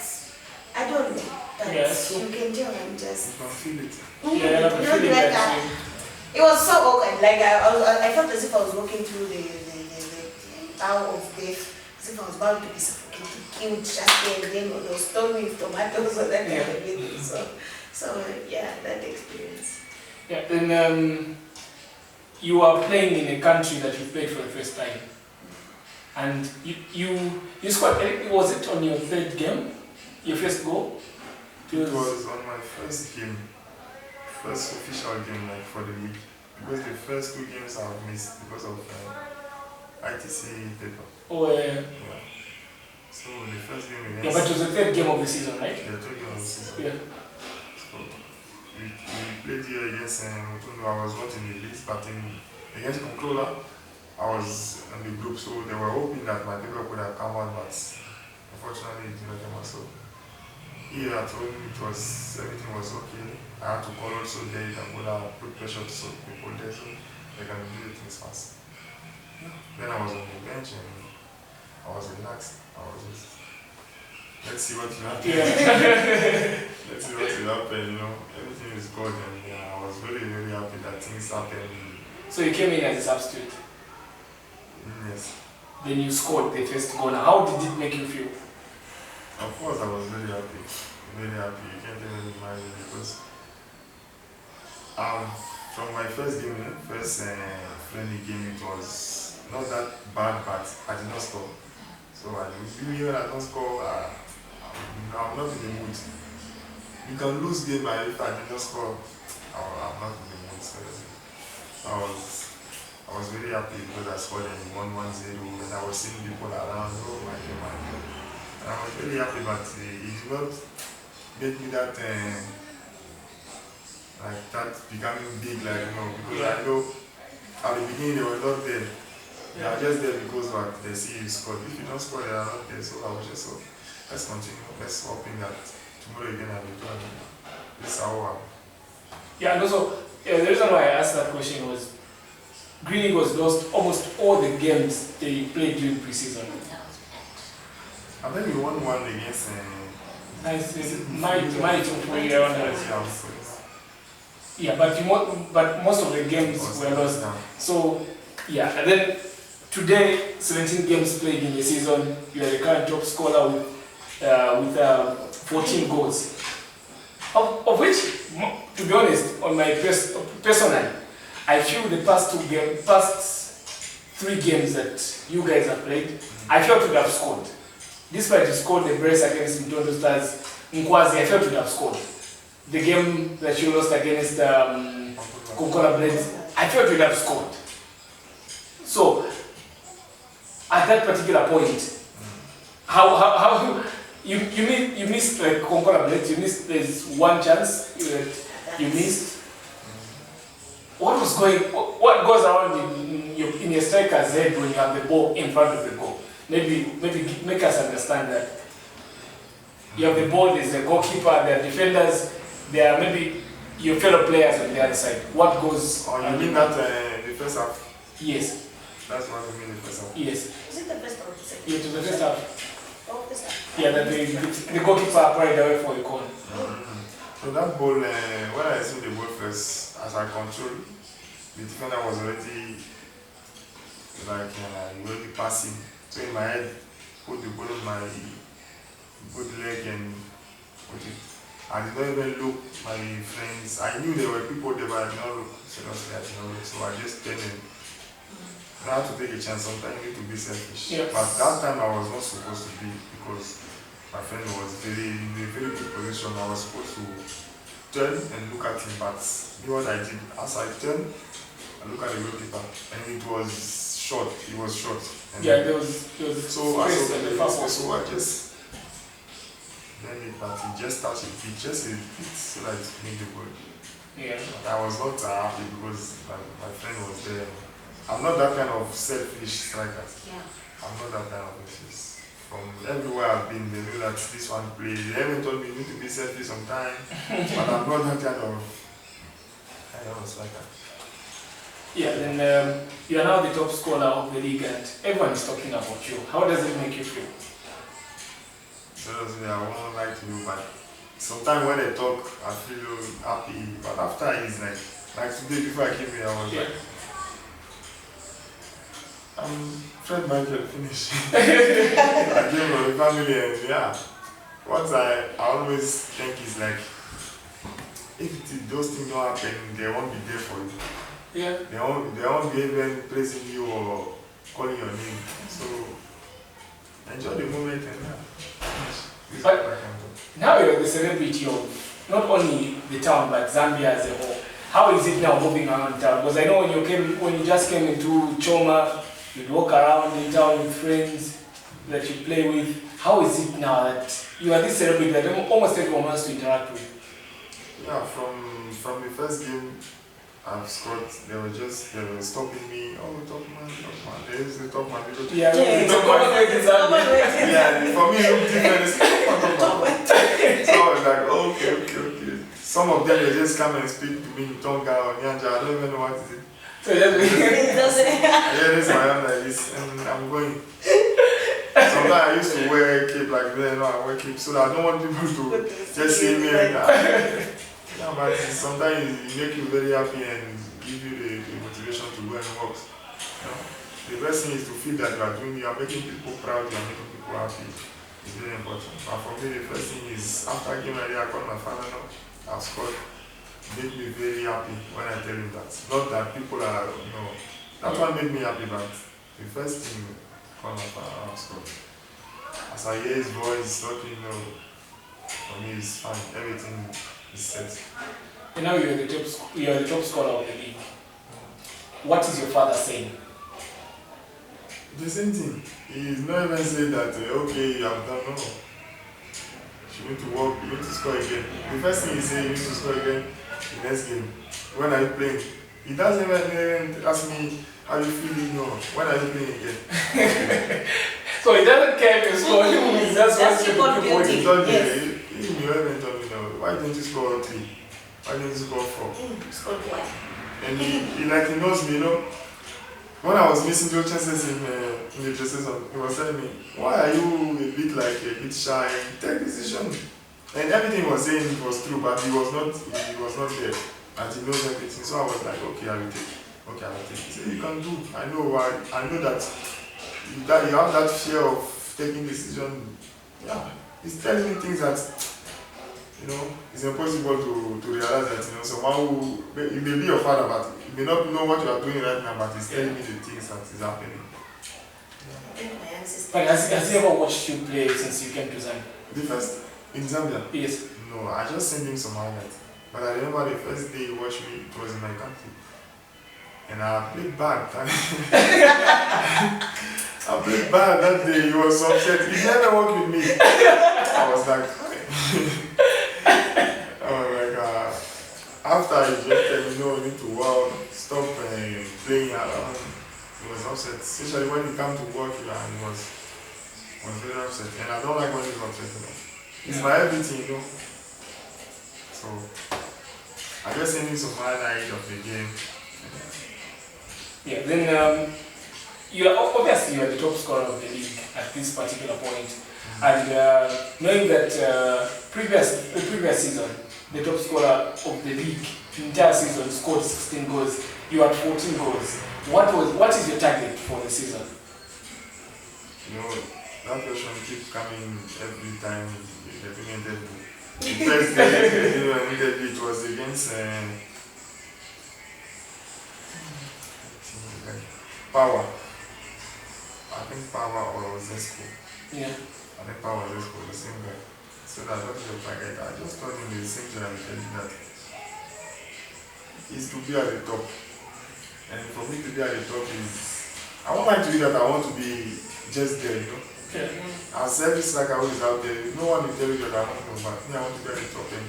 Speaker 2: I don't know, but you can tell I'm just...
Speaker 3: You can feel it.
Speaker 1: Yeah, I'm feeling that.
Speaker 2: It was so awkward, like I felt as if I was walking through the hour of death, as if I was about to be suffocated, killed just there and then, or those stone with tomatoes or that kind of thing. So yeah, that experience.
Speaker 1: Yeah, then you are playing in a country that you played for the first time. And you scored, was it on your third game? Your first goal?
Speaker 3: It was on my first game. First official game for the league, because the first 2 games I've missed because of ITC paper.
Speaker 1: Oh,
Speaker 3: yeah. So the first game against...
Speaker 1: Yeah, but it was the third game of the season, right?
Speaker 3: Yeah, 3rd game of the season.
Speaker 1: Yeah.
Speaker 3: So we played here against Mutundu. I was not in the list, but against Controller, I was in the group, so they were hoping that my paper could have come out, but unfortunately it did not come out. So here I told him everything was okay. I had to call also there that would put pressure to some people there so they can do the things fast. Then I was on the bench and I was relaxed. I was just, let's see what will happen.
Speaker 1: Yeah.
Speaker 3: Let's see what will happen, Everything is good and I was very, very happy that things happened.
Speaker 1: So you came in as a substitute?
Speaker 3: Yes.
Speaker 1: Then you scored the first goal. How did it make you feel?
Speaker 3: Of course I was very happy. Very happy. You can't even imagine because I've From my first game, first friendly game, it was not that bad, but I did not score. So I when I don't score, I'm not in the mood. You can lose game, and if I did not score, I'm not in the mood. So I was very happy because I scored in 1-1-0 and I was seeing people around. Oh my God. And I was really happy, but it did not make me that like that becoming big, like because I know at the beginning they were not there. They are just there because what they see you scored. If you don't score, they are not there. So I was just so let's continue. Let's hoping that tomorrow again I will do it. This is how
Speaker 1: Yeah, and also the reason why I asked that question was Green Eagles lost almost all the games they played during preseason.
Speaker 3: I think we won one against
Speaker 1: Yeah, but most of the games were lost. So yeah, and then today 17 games played in the season. You are the current top scorer with 14 goals. Of which, to be honest, on my personally, I feel the past 3 games that you guys have played, I felt you would have scored. Despite you scored the brace against Untold Stars, Nkwazi, I felt you would have scored. The game that you lost against Coca-Cola Blades, I felt you would have scored. So, at that particular point, how you missed like Coca-Cola Blades, you missed, there's one chance you missed. What goes around in your striker's head when you have the ball in front of the goal? Maybe make us understand that. You have the ball, there's a goalkeeper, there are defenders, there are maybe your fellow players on the other side. What goes
Speaker 3: on? You mean that the first half?
Speaker 1: Yes.
Speaker 3: That's what you mean the first half?
Speaker 1: Yes.
Speaker 2: Is it the first or the second?
Speaker 1: Yeah, to the first half.
Speaker 2: Oh, first half.
Speaker 1: Yeah, that the goalkeeper carried away for a corner.
Speaker 3: So that ball, when I see the ball first, as I control, the defender was already like already passing. So in my head, put the ball on my both leg and put it. I did not even look my friends. I knew there were people there, but I did not look. Seriously, I did not look. So I just turned and I had to take a chance. Sometimes you need to be selfish.
Speaker 1: Yes.
Speaker 3: But that time I was not supposed to be because my friend was in a very good position. I was supposed to turn and look at him, but you know what I did? As I turned, I look at the goalkeeper, and it was short. It was short. And
Speaker 1: yeah, there was
Speaker 3: so I just then it, but it just touched it just a bit so that it made the goal.
Speaker 1: Yeah.
Speaker 3: But I was not happy because my friend was there. I'm not that kind of selfish striker.
Speaker 2: Yeah.
Speaker 3: I'm not that kind of selfish. From everywhere I've been, they know that this one plays. They haven't told me you need to be selfish sometimes, but I'm not that kind of striker.
Speaker 1: Yeah, then you are now the top scorer of the league and everyone is talking about you. How does it make you feel?
Speaker 3: Seriously, I won't lie to you, but sometimes when they talk, I feel happy. But after it's like today before I came here, I was like, Fred Michael finished. I came from the family and yeah. What I always think is like, if those things don't happen, they won't be there for you.
Speaker 1: Yeah.
Speaker 3: They won't be even praising you or calling your name. So enjoy the moment and yeah.
Speaker 1: But now you're the celebrity of not only the town but Zambia as a whole. How is it now moving around town? Because I know when you just came into Choma, you'd walk around in town with friends that you play with. How is it now that you are this celebrity that almost everyone wants to interact with?
Speaker 3: Yeah, from the first game I've scored, they were stopping me. Oh, top man. They used to top man.
Speaker 1: Yeah,
Speaker 3: yeah, for me it looked different. Top man. So I was like, okay. Some of them they just come and speak to me in Tonga or Nyanja. I don't even know what it is.
Speaker 1: So that's
Speaker 3: Yeah, this is my own like this, and I'm going. Sometimes I used to wear a cape like that, I wear cape, so that I don't want people to just see me and yeah, but sometimes it make you very happy and give you the motivation to go and work. You know? The best thing is to feel that you are making people proud, you are making people happy. It's very important. But for me, the first thing is after game I called my father now, I've scored. made me very happy when I tell him that. Not that people are, that one made me happy, but the first thing come up was God. As I hear his voice talking, for me it's fine. Everything is set.
Speaker 1: You know you're the top scorer of the league. What is your father saying?
Speaker 3: The same thing. He's not even saying that, okay, you have done, no. You need to work, you need to score again. The first thing he says, you need to score again the next game. When are you playing? He doesn't even ask me, how you feeling, when are you playing again?
Speaker 1: So he doesn't care if you score, he just wants you to keep
Speaker 3: He
Speaker 1: working.
Speaker 3: told me, he even told me, why don't you score 3? Why don't you score 4?
Speaker 2: Scored 1.
Speaker 3: And he knows me, When I was missing those chances in the preseason, he was telling me, why are you a bit shy? Take decision. And everything he was saying was true, but he was not there. And he knows everything. So I was like, okay, I will take. He said, you can do. I know that you have that fear of taking decision. Yeah. He's telling me things that it's impossible to realize that, someone who, he may be your father, but he may not know what you are doing right now, but he's telling me the things that is happening.
Speaker 1: But has he ever watched you play since you came to Zambia?
Speaker 3: The first, in Zambia?
Speaker 1: Yes.
Speaker 3: No, I just sent him some highlights. But I remember the first day he watched me, it was in my country. And I played bad. I played bad that day, he was upset. He never worked with me. I was like, oh my God. After he just told me, no, you need to work, stop playing around. He was upset, especially when he came to work here, and he was very upset. And I don't like when he's upset. It's my everything, So I just sent him some highlight of the game.
Speaker 1: Yeah, then you are obviously the top scorer of the league at this particular point. And knowing that the previous season, the top scorer of the league, the entire season, scored 16 goals, you had 14 goals. What is your target for the season?
Speaker 3: That question keeps coming every time the interview. The first interview, it was against Power. I think Power or Zesco.
Speaker 1: Yeah.
Speaker 3: I think Power or Zesco, the same guy. So that what is your target? I just told him the same thing I will tell you that is to be at the top. And for me to be at the top is, I won't like to be that I want to be just there,
Speaker 1: Yeah.
Speaker 3: As every striker who is out there, no one will tell you that I want to, but me I want to be at the top end.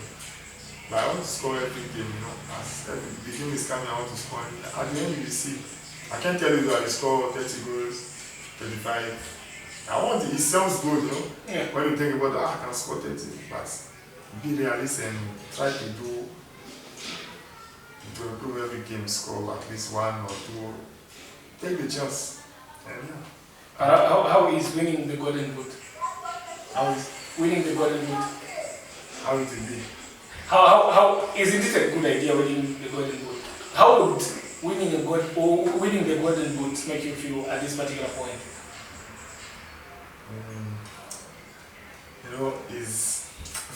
Speaker 3: But I want to score every game, As the game is coming, I want to score. And at the end you see, I can't tell you that I score 30 goals, 35. It sounds good,
Speaker 1: Yeah.
Speaker 3: When you think about I can score 30, but be realistic and try to improve every game, score at least 1 or 2. Take the chance. And
Speaker 1: How is winning the Golden Boot?
Speaker 3: how is
Speaker 1: Winning the Golden Boot?
Speaker 3: how it will be?
Speaker 1: How isn't it a good idea winning the Golden Boot? How would winning the Golden Boot make you feel at this particular point?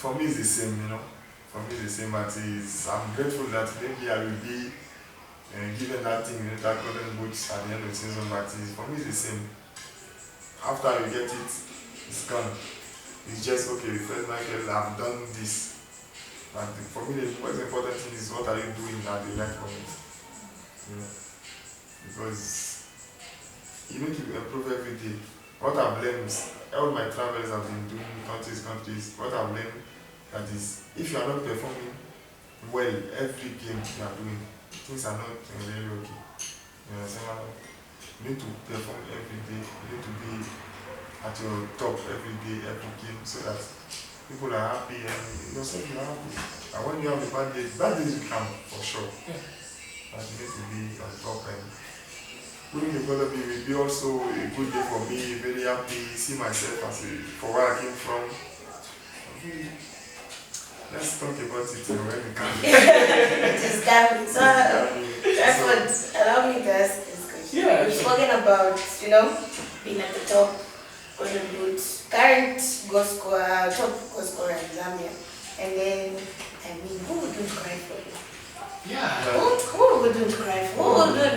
Speaker 3: For me it's the same, For me it's the same, but I'm grateful that maybe I will be given that thing, that Golden Boot at the end of the season, but for me it's the same. After you get it, it's gone. It's just okay, first Michael, I've done this. But for me, the most important thing is what are you doing at the right moment. Because you need to improve every day. What I've learned is, all my travels have been doing countries, what I've learned that is, if you are not performing well every game you are doing, things are not really okay. You understand? You need to perform every day, you need to be at your top every day, every game, so that people are happy and yourself you are happy. And when you have a bad days will come for sure. But you need to be on top, and winning the Golden Boot will be also a good day for me, very happy, see myself for where I came from. Let's talk about it when we come.
Speaker 2: It is coming. So, allow me to ask this question.
Speaker 1: Yeah,
Speaker 2: We've spoken about, being at the top, Golden Boot, current top goal scorer in Zambia. And then, who wouldn't cry for you?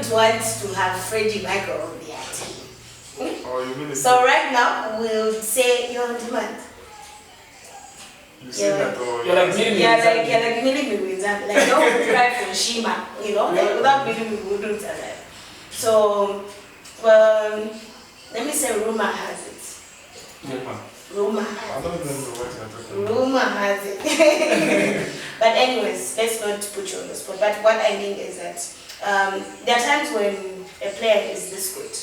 Speaker 2: wouldn't want to have Freddy Michael on their team.
Speaker 3: Oh, you mean
Speaker 2: So right now, we'll say you're on demand.
Speaker 3: you see that or
Speaker 1: You're like meeting
Speaker 2: You're
Speaker 1: with
Speaker 2: like
Speaker 1: Zambia.
Speaker 2: meeting me with Zambia. Like, no one would cry for Shima, you know? Like, without meeting me, we wouldn't survive. So, let me say rumor has it.
Speaker 1: Yeah.
Speaker 2: Rumor
Speaker 3: I
Speaker 2: has
Speaker 3: don't
Speaker 2: it.
Speaker 3: even know what you're talking about.
Speaker 2: Rumor has it. But anyways, let's not put you on the spot. But what I mean is that there are times when a player is this good,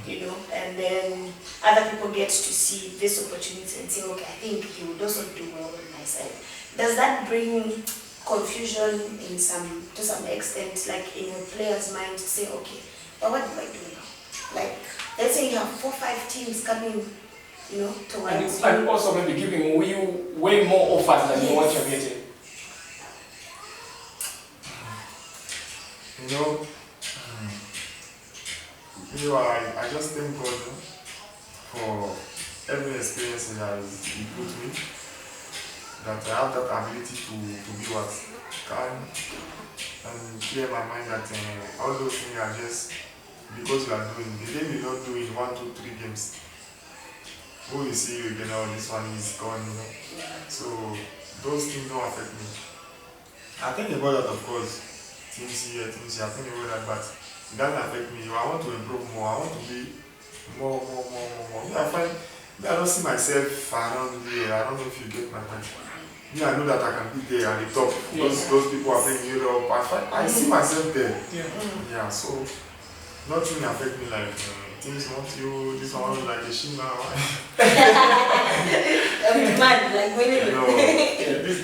Speaker 2: you know, and then other people get to see this opportunity and say, okay, I think he would also do well on my side. Does that bring confusion to some extent, like in a player's mind to say, okay, but what do I do now? Like, let's say you have 4 or 5 teams coming, you know, towards you.
Speaker 1: And also maybe giving you way more offers than what you're getting.
Speaker 3: You know, I just thank God for every experience He has put me, that I have that ability to be what can and clear my mind that all those things are just because you are doing. The day you not do in 1, 2, 3 games, who you see you again, oh, this one is gone, you know. So those things don't affect me. I think about that, of course. Things here, I think about that, but it doesn't affect me. I want to improve more. I want to be more. I find I don't see myself around here. I don't know if you get my point. Yeah, I know that I can be there at the top. Those people are playing Europe. I see myself there. Yeah, so nothing affect me like things want you, this one like a Shima.
Speaker 2: Man, like winning.
Speaker 3: You know,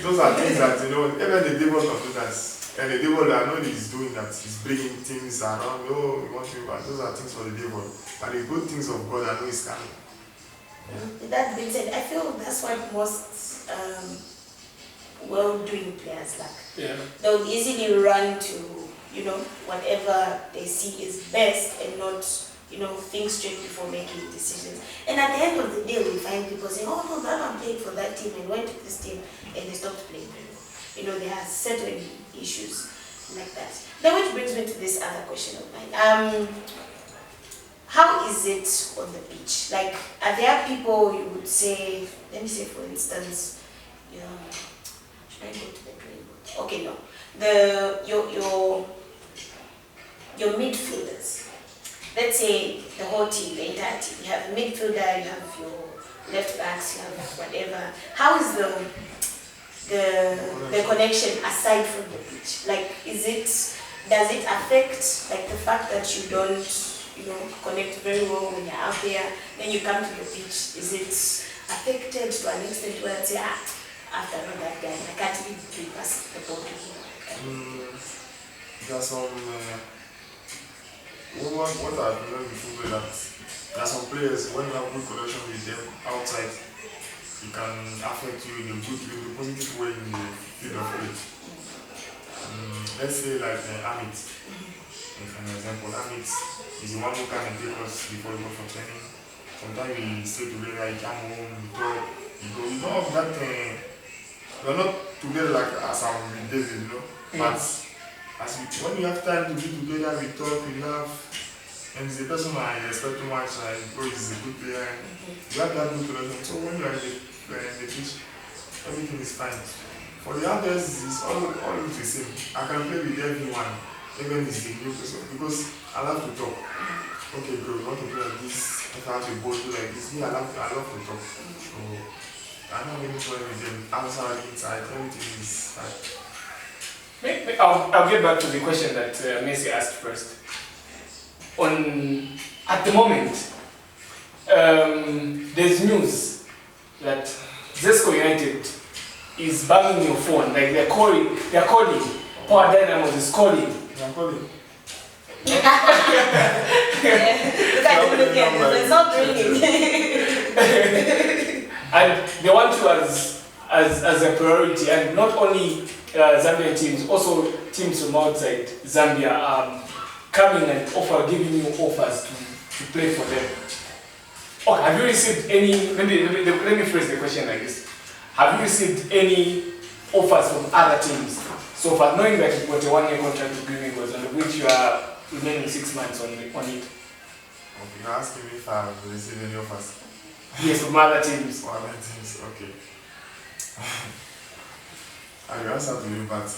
Speaker 3: those are things that, you know, even the devil can do that. And the devil that I know he's doing that, he's bringing things around. Oh, we want you, but those are things for the devil. But the good things of God, I know is coming.
Speaker 2: With that being said, I feel that's what most well-doing players lack.
Speaker 1: Yeah.
Speaker 2: They'll easily run to, you know, whatever they see is best and not, you know, think straight before making decisions. And at the end of the day, we find people saying, oh no, that one played for that team and went to this team and they stopped playing. You know, there are certain issues like that. Then which brings me to this other question of mine. How is it on the pitch? Like, are there people you would say, let me say for instance, you know, should I go to the green board? Okay, no. Your midfielders. Let's say the whole team, the entire team. You have a midfielder, you have your left backs, you have whatever. How is the connection aside from the pitch? Like, does it affect like the fact that you don't, you know, connect very well when you're out there, then you come to the pitch? Is it affected to an extent where it's after all that guy, I can't even pass the ball to him?
Speaker 3: There are some what I've learned in football that there are some players when you have good connection with them outside, it can affect you in a positive way in the field of play. Let's say like Amit, as an example. Amit is the one who can take us before we go for training. Sometimes we stay together, he come home, we talk, we go. We don't have that, we're not together like as I'm with David, you know. But when we have time to be together, we talk, we laugh. And it's a person I respect too much, I know he's a good player. You have that good connection. So when you are in the pitch, everything is fine. For the others, it's all the same. I can play with everyone, even if it's a new person, because I love to talk. Okay, bro, you want to play like this? If I have to go do like this, I love to talk. So I don't really play with them outside, inside, everything is fine.
Speaker 1: I'll get back to the question that Messi asked first. At the moment, there's news that Zesco United is banging your phone, like they're calling. Power Dynamos is calling.
Speaker 3: I'm calling.
Speaker 2: Look at him looking, it's not ringing.
Speaker 1: And they want you as a priority, and not only Zambian teams, also teams from outside Zambia coming and giving you offers to play for them. Okay, have you received any? Let me phrase the question like this: have you received any offers from other teams so far, knowing that you've got a 1-year contract agreement was on which you are remaining 6 months on it.
Speaker 3: Okay, you're asking me if I've received any offers.
Speaker 1: Yes, from other teams.
Speaker 3: For other teams, okay. I will answer to you, but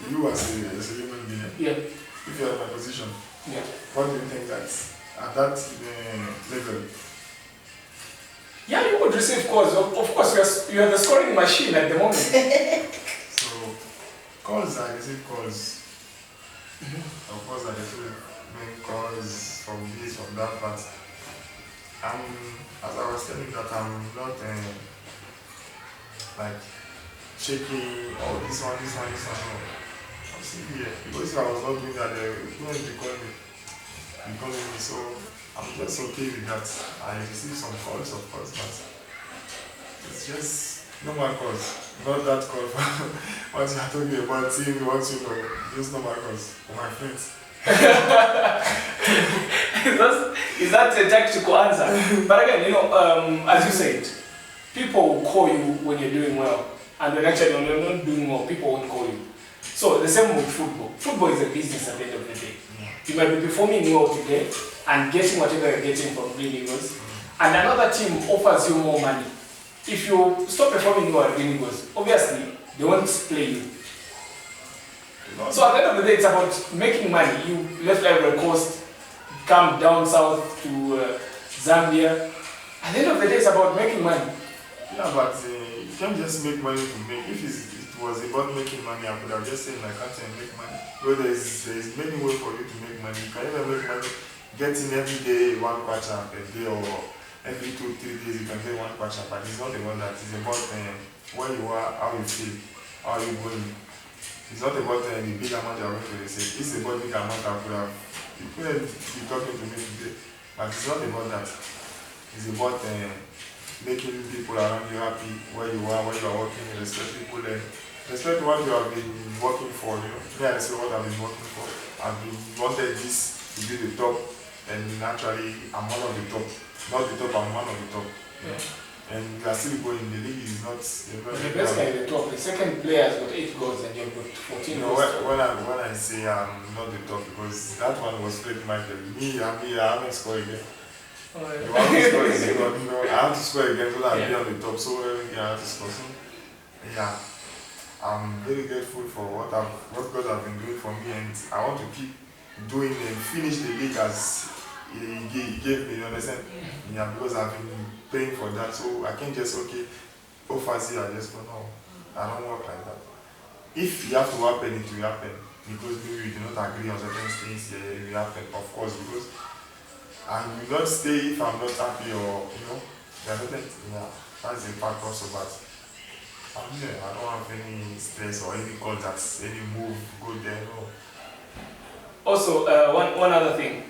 Speaker 3: you as a human being,
Speaker 1: Yeah.
Speaker 3: if you're in my position,
Speaker 1: Yeah.
Speaker 3: what do you think that at that level?
Speaker 1: Yeah, you would receive calls. Of course, you are the scoring machine at the moment.
Speaker 3: So, calls, I receive calls. Of course, I receive many calls from this, from that, but as I was telling that I'm not like shaking, oh, this one, no. I'm still here. Because if I was not doing that, they wouldn't be calling me, so I'm just okay with that. I receive some calls, of course, but it's just normal calls. Not that call for what you are talking about, seeing what you know, just normal calls for my friends.
Speaker 1: Is that a tactical answer? But again, as you said, people will call you when you're doing well, and then actually when you're not doing well, people won't call you. So the same with football. Football is a business at the end of the day. You might be performing well today and getting whatever you're getting from Green Eagles, and another team offers you more money. If you stop performing well at Green Eagles, obviously they won't play you. So at the end of the day, it's about making money. You left Ivory Coast, come down south to Zambia. At the end of the day, it's about making money.
Speaker 3: Yeah, but you can't just make money to make. If it was about making money, I could have just said, I can't make money. But there's many ways for you to make money. You can even make money getting every day 1 kwacha a day, or every 2-3 days you can get 1 kwacha. But it's not about that. It's about where you are, how you feel, how you going. It's not about the big amount you're going to receive. It's about the big amount I could have. You couldn't be talking to me today. But it's not about that. It's about making people around you happy, where you are working, respect people, respect what you have been working for. I respect what I've been working for. I've been wanted this to be the top, and actually I'm one of the top. Not the top, I'm one of the top.
Speaker 1: Yeah.
Speaker 3: And we are still going. The league is not.
Speaker 1: The best guy at the top. The second player has got 8 goals and you've got 14 goals.
Speaker 3: When I say I'm not the top, because that one was Freddy Michael. I haven't scored again.
Speaker 1: Oh, yeah.
Speaker 3: You have to score again. I have to score again so that I'll be on the top. So I have to score. So, yeah, I'm very grateful for what God has been doing for me, and I want to keep doing and finish the league as He gave me. You understand? Yeah, because I've been paying for that, so I can't just offers here. I just go no. I don't work like that. If you have to happen, it will happen, because maybe we do not agree on certain things. Yeah, it will happen, of course, because I will not stay if I'm not happy, or yeah, that's the fact also. But I'm here. I don't have any stress or any contacts, any move, go there. No.
Speaker 1: Also, one other thing.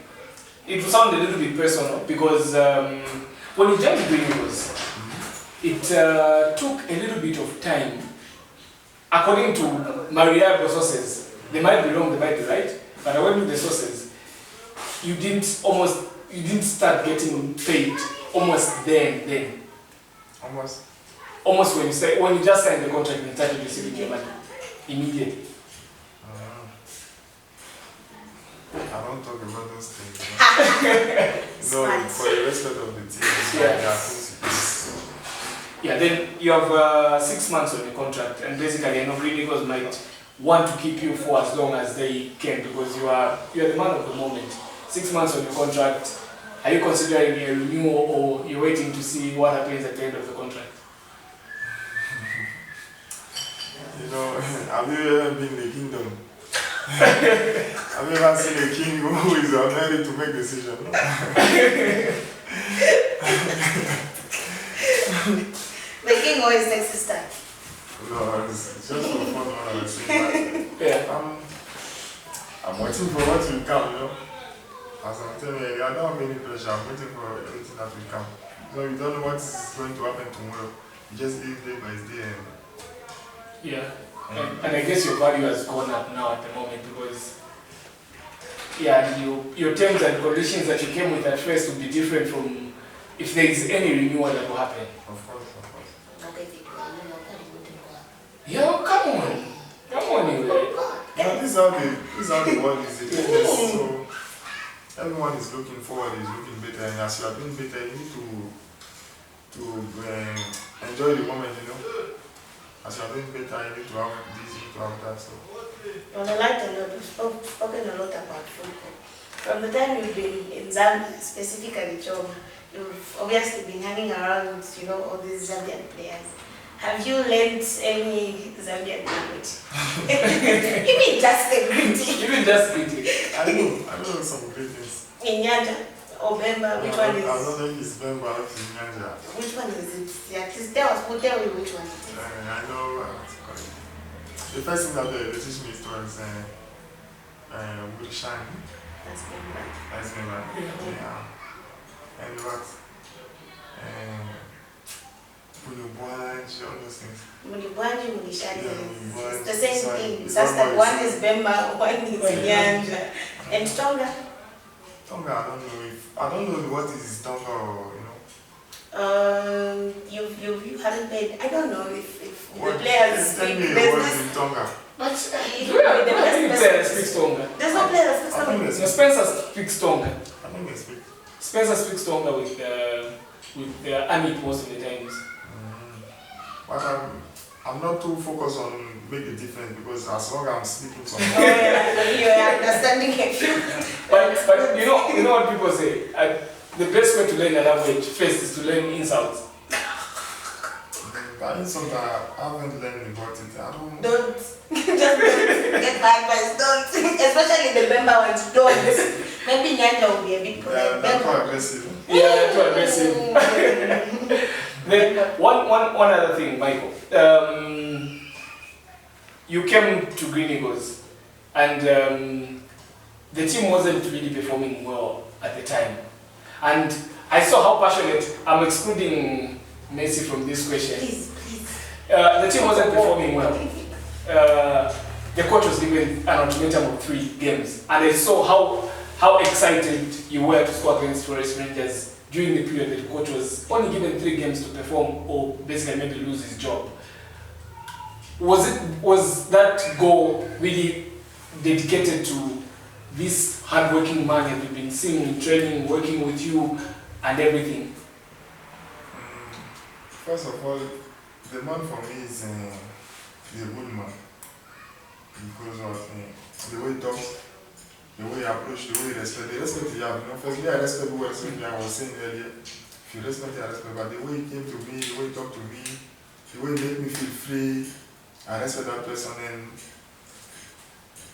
Speaker 1: It will sound a little bit personal, because when you joined Green Eagles, it took a little bit of time. According to my reliable sources, they might be wrong, they might be right, but I went with the sources. You didn't start getting paid almost then. Almost when you just signed the contract and started receiving your money immediately.
Speaker 3: I don't talk about those things. No, for the respect of the team, there are things.
Speaker 1: Yeah, then you have 6 months on your contract, and basically, Green Eagles might want to keep you for as long as they can, because you are the man of the moment. 6 months on your contract. Are you considering a renewal, or you're waiting to see what happens at the end of the contract?
Speaker 3: Have you ever been in the kingdom? Have you ever seen a king who is unready to make decisions?
Speaker 2: The king always takes his time.
Speaker 3: No, it's just for fun what I was saying.
Speaker 1: Yeah.
Speaker 3: I'm waiting for what will come, As I'm telling you, I don't have any pressure. I'm waiting for everything that will come. So you don't know what is going to happen tomorrow. You just live day by day.
Speaker 1: Yeah. And I guess your value has gone up now at the moment, because your terms and conditions that you came with at first will be different from if there is any renewal that will happen.
Speaker 3: Of course.
Speaker 1: Yeah, come on. You.
Speaker 3: No, this is how the world is. So everyone is looking forward, is looking better, and as you are doing better, you need to enjoy the moment, you know. As you are doing better, you need to have this, you need to have that. So.
Speaker 2: Well, I like to know, you've spoken a lot about football. From the time you've been in Zambia, specifically Choma, you've obviously been hanging around, you know, all these Zambian players. Have you learned any Zambian language? Even just the greeting.
Speaker 1: Even just greeting.
Speaker 3: I know some greetings.
Speaker 2: In Nyanja or Bemba, which one is?
Speaker 3: I don't know if it's Bemba or if it's Nyanja.
Speaker 2: Which one is it? Yeah, just tell me which one it is.
Speaker 3: I know the first thing that they teach me was will shine.
Speaker 2: That's Bemba.
Speaker 3: That's Bemba. Yeah. And what? All those things.
Speaker 2: Mulibwanji, Mulishani.
Speaker 3: Yeah,
Speaker 2: It's the same
Speaker 3: so
Speaker 2: thing.
Speaker 3: it's
Speaker 2: Just that
Speaker 3: almost-
Speaker 2: one is Bemba, one is Nyanja. And Tonga?
Speaker 3: Tonga, I don't know what is Tonga or, you know.
Speaker 2: You haven't played. I don't know if the
Speaker 3: What-
Speaker 2: players
Speaker 3: Tell
Speaker 2: speak
Speaker 3: me
Speaker 2: business.
Speaker 3: what is in Tonga.
Speaker 1: But
Speaker 2: If
Speaker 1: where
Speaker 2: the
Speaker 1: do you
Speaker 2: best
Speaker 1: player
Speaker 2: person-
Speaker 1: speaks Tonga?
Speaker 2: There's no player that speaks
Speaker 3: I think
Speaker 2: Tonga.
Speaker 3: they
Speaker 1: No,
Speaker 3: speak.
Speaker 1: Spencer speaks Tonga.
Speaker 3: I think they speak.
Speaker 1: Spencer speaks Tonga with Amit most of the times.
Speaker 3: But I'm not too focused on make a difference because as long as I'm speaking
Speaker 2: Oh
Speaker 3: something,
Speaker 2: yeah, you're understanding a few.
Speaker 1: But you know what people say? The best way to learn a language first is to learn insults.
Speaker 3: that is something I haven't learned about it. I don't.
Speaker 2: Don't just don't get bad advice. Don't, especially the member ones. Don't. Maybe Nyanja will be a bit polite.
Speaker 3: They're too aggressive.
Speaker 1: Yeah, too aggressive. Then one other thing, Michael. You came to Green Eagles, and the team wasn't really performing well at the time. And I saw how passionate. I'm excluding Messi from this question.
Speaker 2: Please.
Speaker 1: The team wasn't performing well. The coach was given an ultimatum of 3 games, and I saw how excited you were to score against Forest Rangers during the period that the coach was only given 3 games to perform or basically maybe lose his job. Was that goal really dedicated to this hard-working man that we've been seeing in training, working with you and everything?
Speaker 3: First of all, the man for me is a good man because of the way he talks, the way he approaches, the way he respects. The respect he have, you know. Firstly, I respect who I was saying earlier. If you respect, I respect. But the way he came to me, the way he talked to me, the way he made me feel free, I respect that person. And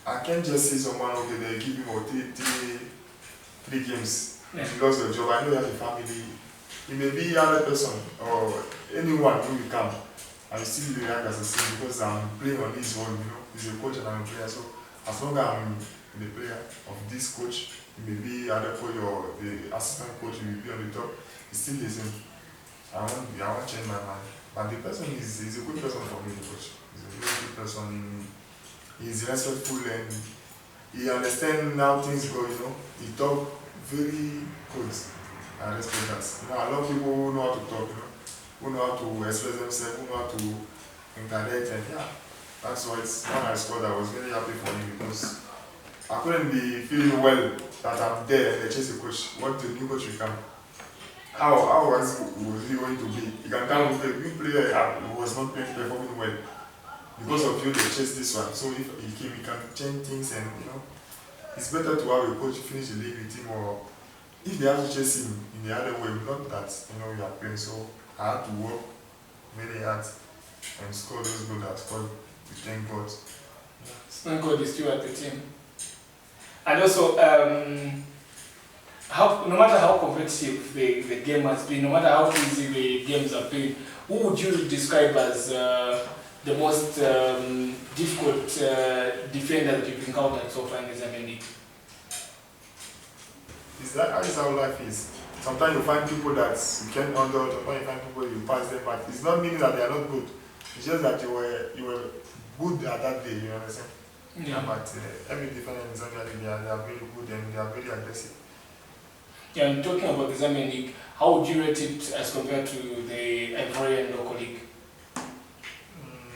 Speaker 3: I can't just see someone, okay, they give him three games.
Speaker 1: Yeah.
Speaker 3: He lost your job. I know you have a family. He may be another person or anyone who will come. I will still react as a same because I'm playing on his own, you know. He's a coach and I'm a player. So as long as I'm the player of this coach, he may be other coach or the assistant coach will be on the top. It's still the same. I won't change my mind. But the person is a good person for me, the coach. He's a very good person. He's respectful and he understands how things go, you know. He talk very good. I respect that. You know, I love people who know how to talk, you know, who know how to express themselves, who know how to interact, and yeah, that's why it's when I scored. I was very happy for him because I couldn't be feeling well that I'm there and they chase a coach. What the new coach will come? How was he going to be? He can come with a new player who was not performing well. Because of you, they chase this one. So if he came, he can change things, and you know, it's better to have a coach finish the league with him, or if they have to chase him in the other way, not that you know you are playing. So I had to work very hard and score those goals that I scored. Thank God.
Speaker 1: Thank God is still at the team. And also, no matter how competitive the game has been, no matter how easy the games are played, who would you describe as the most difficult defender that you've encountered so far in the Zambian League?
Speaker 3: That is how life is. Sometimes you find people that you can't handle, sometimes you find people you pass them, but it's not meaning that they are not good. It's just that you were good at that day, you understand?
Speaker 1: Yeah.
Speaker 3: But every defender in Zambia, they are very good and they are very aggressive.
Speaker 1: Yeah, and talking about the Zambian League, how would you rate it as compared to the Ivorian local league?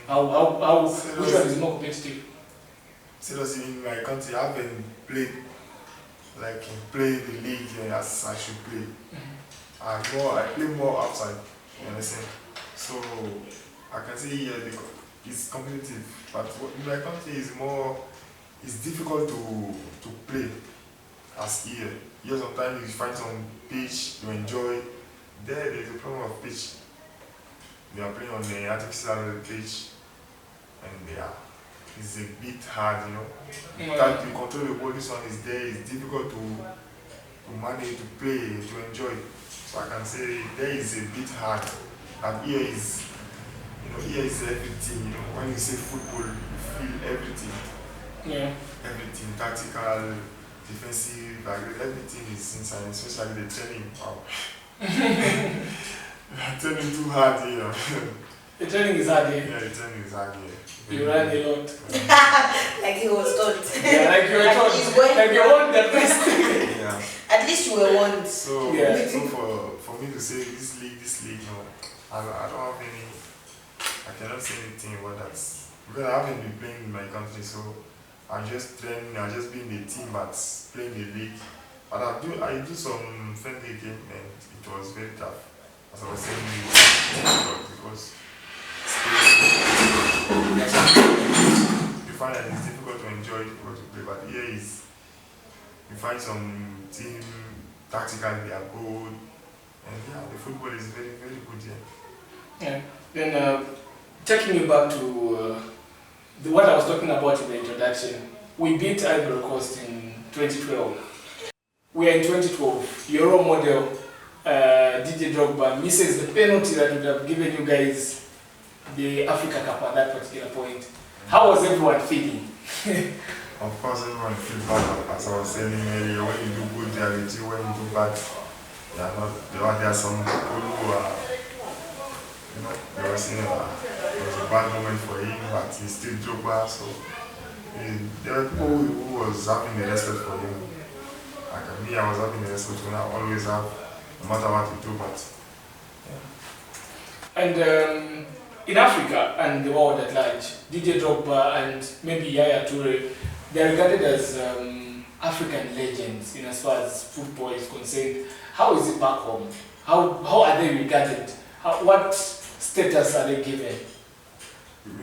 Speaker 1: Which one is more competitive?
Speaker 3: Seriously, in my country, I haven't played like play the league as I should play. I play more outside, you understand? So I can say here it's competitive, but in my country is more, it's difficult to play as here. Here sometimes you find some pitch you enjoy. There's a problem of pitch. They are playing on the artificial pitch, and it's a bit hard, you know. That you control the ball. This one is there. It's difficult to manage, to play, to enjoy. So I can say there is a bit hard, and here is, you know, here is everything. You know, when you say football, you feel everything.
Speaker 1: Yeah.
Speaker 3: Everything, tactical, defensive, everything is inside, especially the training. Wow. Training too hard here.
Speaker 1: The training is hard here.
Speaker 3: Yeah, the training is hard here.
Speaker 1: You ran a lot.
Speaker 2: Like he was told.
Speaker 1: Yeah, like you were told. Like you want the best.
Speaker 3: Yeah.
Speaker 2: At least you were warned.
Speaker 3: So,
Speaker 1: yeah.
Speaker 3: So for me to say this league, no, I don't have any, I cannot say anything about that. Because I haven't been playing in my country, so I just train, I just been in the team but playing the league. But I do some friendly game and it was very tough. As I was saying, because you find that it's difficult to enjoy, difficult to play, but here is, you find some team, tactically they are good, and yeah, the football is very, very good here.
Speaker 1: Yeah. Then taking you back to what I was talking about in the introduction, we beat Ivory Coast in 2012. We are in 2012. Your role model, DJ Drogba, misses the penalty that would have given you guys the Africa Cup at that particular point. How was everyone feeling?
Speaker 3: Of course, everyone feels bad, as I was saying earlier. When you do good, they are with you. When you do bad, they are not. There are some people who are, you know, they were saying it was a bad moment for him, but he still Drogba. So there were people who was having the respect for him. Like me, I was having the respect for him. I always have, no matter what you do, but yeah.
Speaker 1: And in Africa and the world at large, DJ Drogba and maybe Yaya Toure, they are regarded as African legends in as far as football is concerned. How is it back home? How are they regarded? What status are they given?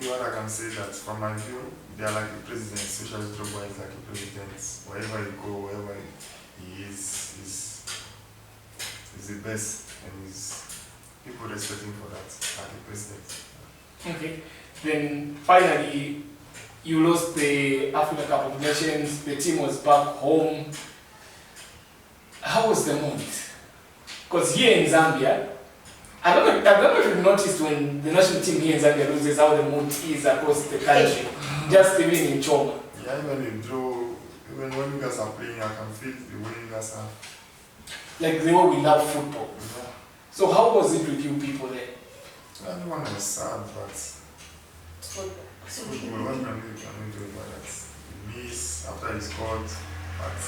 Speaker 3: What I can say that from my view, they are like a president, especially Drogba is like a president. Wherever you go, wherever he is the best, and people respect him for that, like a president.
Speaker 1: Okay. Then finally, you lost the Africa Cup of Nations, the team was back home. How was the mood? Because here in Zambia, I don't know if you've noticed when the national team here in Zambia loses, how the mood is across the country, just even in Choma.
Speaker 3: Yeah, even in draw, even when you guys are playing, I can feel the way you guys are.
Speaker 1: Like the way we love football.
Speaker 3: Yeah.
Speaker 1: So how was it with you people there?
Speaker 3: Everyone was sad, but football, what can we do about that? We miss after he scored, but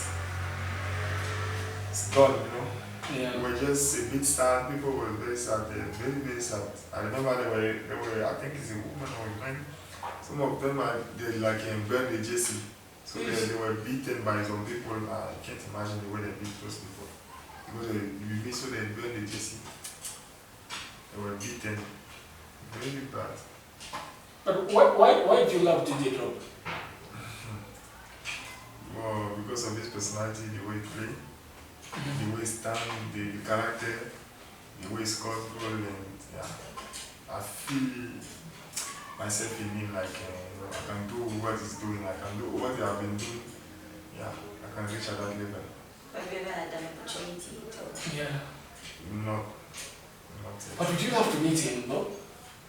Speaker 3: it's gone, you know.
Speaker 1: Yeah.
Speaker 3: We were just a bit sad. People were very sad. They were very, very sad. I remember they were. I think it's a woman or a man. Some of them they like burned the jersey. So they were beaten by some people. I can't imagine the way they beat those people. Because you miss, so they burned the jersey. They were beaten. Very bad.
Speaker 1: But why do you love DJ Drogba?
Speaker 3: Well, because of his personality, the way he play, the way he stand, the character, the way he scores goal, and yeah, I feel myself in him, like I can do what he's doing, I can do what they have been doing. Yeah, I can reach at that level.
Speaker 2: Have you ever had an opportunity to?
Speaker 1: Yeah.
Speaker 3: Not
Speaker 1: But would you have to meet him, no?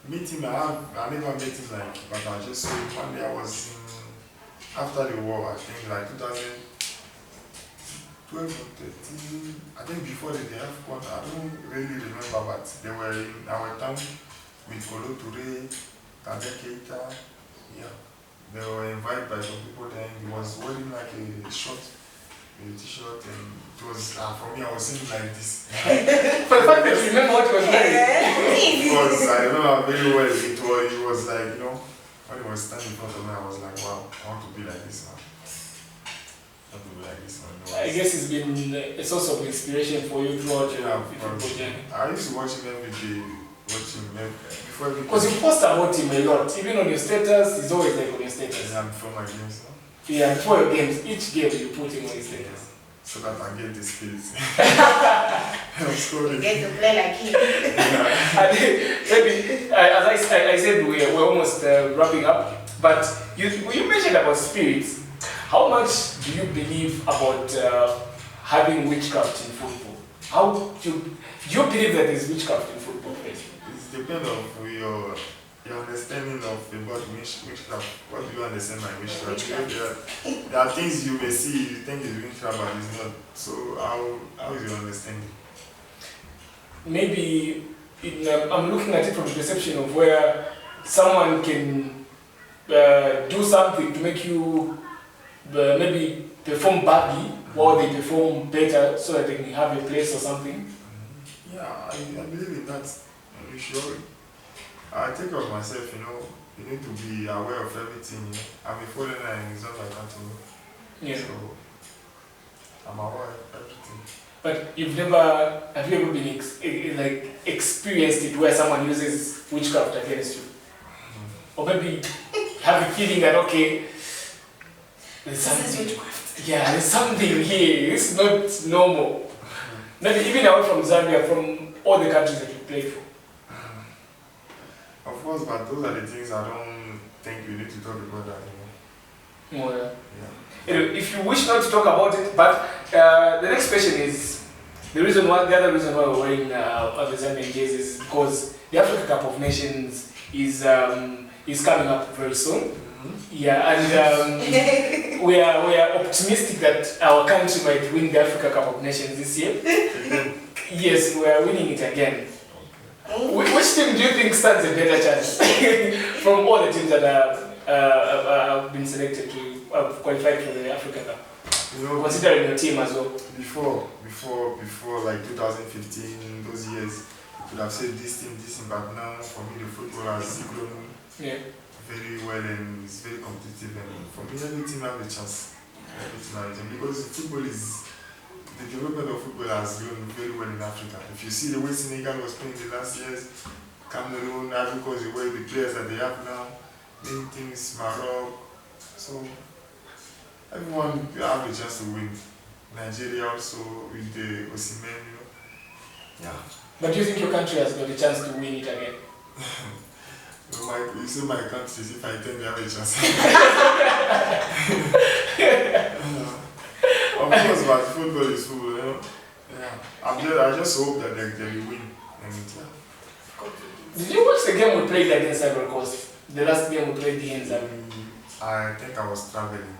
Speaker 3: meet him. I never met him, like, but I just saw him one day. I was after the war, I think like 2012 or 13. I think before the day after, I don't really remember, but they were in our town with Kolo Toure, Kabe Keita. Yeah, they were invited by some people. Then he was wearing like a short, a t-shirt, and it was for me. I was sitting like this.
Speaker 1: For the fact that you remember what he was wearing.
Speaker 3: Because I remember very well. It was like, you know, when he was standing in front of me, I was like, wow, I want to be like this man. not to be like this one. No,
Speaker 1: I guess it's been a source of inspiration for you throughout your football journey.
Speaker 3: I used to watch him every day, before every
Speaker 1: Because you post about him a lot, even on your status, he's always like on your status.
Speaker 3: Yeah, before my games, no?
Speaker 1: Yeah, before your games, each game you put him on your status.
Speaker 3: So that I get the skills.
Speaker 2: You get to play like him.
Speaker 1: And maybe, as I said, we're almost wrapping up, but you mentioned about spirits. How much do you believe about having witchcraft in football? How do you believe that there's witchcraft in football?
Speaker 3: It depends on your understanding of about witchcraft. What do you understand by witchcraft? There are things you may see, you think is witchcraft, but it's not. So how is your understanding?
Speaker 1: Maybe I'm looking at it from the perception of where someone can do something to make you maybe perform badly or they perform better so that they can have a place or something.
Speaker 3: Yeah, I believe in that. I'm sure. I take of myself, you need to be aware of everything. I'm a foreigner and it's not like that to me.
Speaker 1: Yeah.
Speaker 3: So I'm aware of everything.
Speaker 1: But have you ever been experienced it where someone uses witchcraft against you? Or maybe have a feeling that okay, there's something. Yeah, there's something here. It's not normal. Maybe even away from Zambia, from all the countries that you play for.
Speaker 3: Of course, but those are the things I don't think we need to talk about that,
Speaker 1: Well,
Speaker 3: Yeah.
Speaker 1: anyway, if you wish not to talk about it, but the next question is the other reason why we're wearing the Zambian jerseys is because the Africa Cup of Nations is coming up very soon. Yeah, and we are optimistic that our country might win the Africa Cup of Nations this year. Yes, we are winning it again. Which team do you think stands a better chance from all the teams that have been selected to qualified for the Africa Cup? Considering your team as well.
Speaker 3: Before like 2015, those years, you could have said this team, but now for me the football has grown very well and it's very competitive, and for me every team has a chance. Because the development of football has grown very well in Africa. If you see the way Senegal was playing the last years, Cameroon, Ivory Coast, the way the players that they have now, many things, Morocco, so everyone have a chance to win. Nigeria also with the Osimhen, Yeah.
Speaker 1: But do you think your country has got a chance to win it again?
Speaker 3: You say my country, if I tell you I have a chance. Of course, but football is football, I just hope that they will win.
Speaker 1: Did you watch the game we played against Ivory Coast? The last game we played against Ivory Coast?
Speaker 3: I think I was traveling.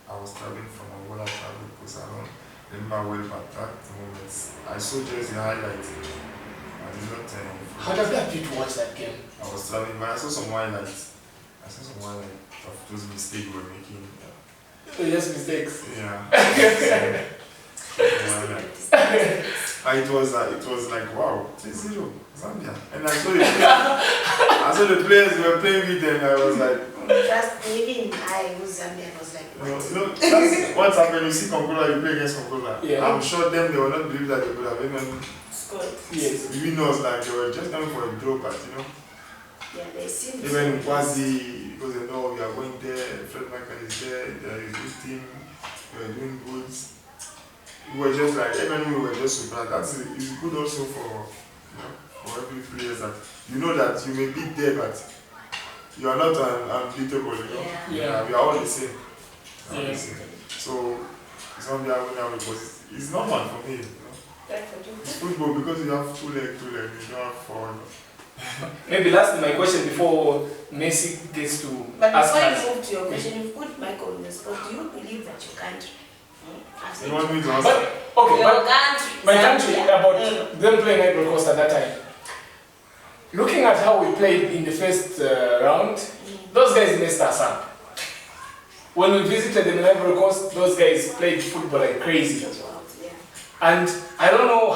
Speaker 3: I was traveling from Angola because I don't remember well about that moment. I saw just the highlights. I did not.
Speaker 1: How does that feel to watch that game?
Speaker 3: I was traveling, but I saw some highlights. Of those mistakes we were making.
Speaker 1: Just mistakes.
Speaker 3: Yeah. It was like wow, 3-0 Zambia, and I saw the players were playing with them. I was like,
Speaker 2: Trust me, even I was Zambia was like,
Speaker 3: that's what's happened. You see Congola, you play against Congola.
Speaker 1: Yeah.
Speaker 3: I'm sure them they will not believe that they could have even
Speaker 2: scored.
Speaker 1: Yes.
Speaker 3: We know like they were just coming for a draw, but
Speaker 2: Yeah, they seem
Speaker 3: even Quasi, because they know we are going there, Freddy is there, there is a good team, we are doing good. We were just like, even we were just surprised. It's good also for every player that you know that you may be there, but you are not unbeatable,
Speaker 1: Yeah.
Speaker 3: We are all the same.
Speaker 1: Yeah.
Speaker 3: So it's not the winner because it's normal for me, It's football because you have two legs, you don't have four.
Speaker 1: Maybe last my question before Messi gets to
Speaker 2: But
Speaker 1: ask
Speaker 2: before
Speaker 1: us.
Speaker 2: you move to your question, you put Michael on the spot. Do you believe that your country?
Speaker 3: You want me to answer?
Speaker 2: Your country.
Speaker 1: My country, about them playing Ivory Coast at that time. Looking at how we played in the first round, those guys messed us up. When we visited them in Ivory Coast, those guys played football like crazy. And I don't know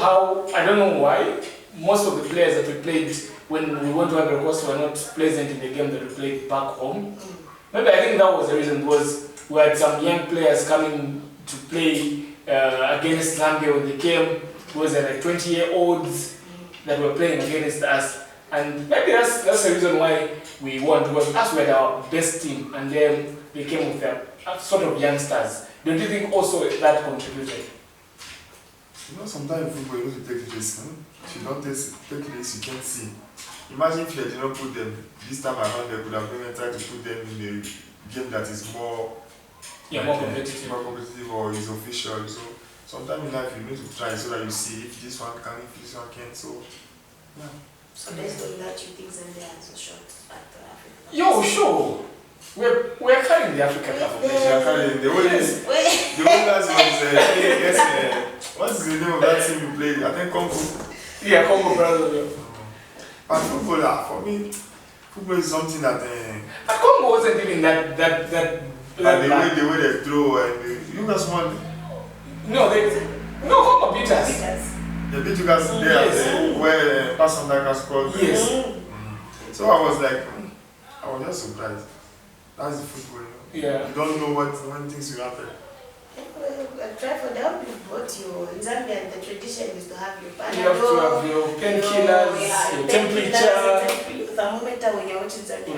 Speaker 1: why, most of the players that we played when we went to Ivory Coast were not present in the game that we played back home. Maybe I think that was the reason, was we had some young players coming to play against Zambia when they came. It was like 20-year-olds that were playing against us. And maybe that's the reason why we won, because us were our best team, and then they came with a sort of youngsters. Don't you think also that contributed?
Speaker 3: You know, sometimes football, you need to take risks. If you don't take risks, you can't see. Imagine if you did not put them this time around, they could have been tried to put them in a game that is more
Speaker 1: more competitive.
Speaker 3: More competitive or is official. So sometimes in life you need to try so that you see if this one can, if this one can't. So yeah.
Speaker 2: So based on that, you think Zambia has a shot at the African?
Speaker 1: Yo, sure. We're carrying the Africa Cup.
Speaker 3: They are carrying the only last was what's the name of that team you played? I think Congo.
Speaker 1: Yeah, Congo Brazzaville.
Speaker 3: But football, for me, football is something that.
Speaker 1: But Congo wasn't even that.
Speaker 3: And the way they throw and you guys won.
Speaker 1: No, Congo beat us.
Speaker 3: They beat you guys there where Pasandaka scored.
Speaker 1: Yes.
Speaker 3: So I was like, I was just surprised. That's the football, you know.
Speaker 2: Yeah.
Speaker 3: You don't know when things will happen.
Speaker 2: Try for that. But in Zambia, the tradition is to have your Panadol.
Speaker 1: You have to have your painkillers, your temperature.
Speaker 2: The moment when you're watching Zambia.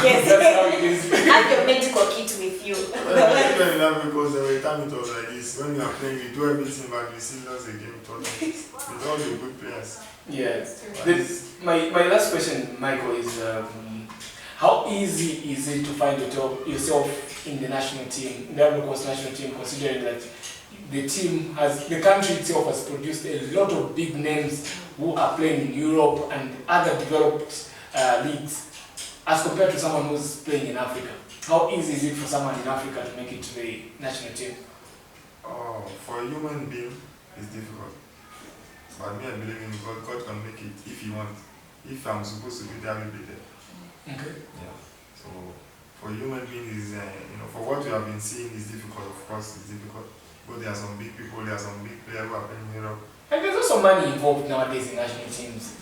Speaker 1: Yes. That's how it is.
Speaker 2: Have your medical kit with you.
Speaker 3: Because every time it was like this, when you are playing, you do everything, but you still lose the game totally. With all the good players.
Speaker 1: Yeah. My last question, Michael, is how easy is it to find yourself in the national team, in the Ivory Coast national team, considering that the country itself has produced a lot of big names who are playing in Europe and other developed leagues, as compared to someone who's playing in Africa? How easy is it for someone in Africa to make it to the national team?
Speaker 3: Oh, for a human being, it's difficult. But me, I believe in God. God can make it if He wants. If I'm supposed to be there, I will be there.
Speaker 1: Okay.
Speaker 3: Yeah. So for human beings, for what we have been seeing is difficult. Of course, it's difficult. But there are some big people, there are some big players who are playing in Europe.
Speaker 1: And there's also money involved nowadays in national teams.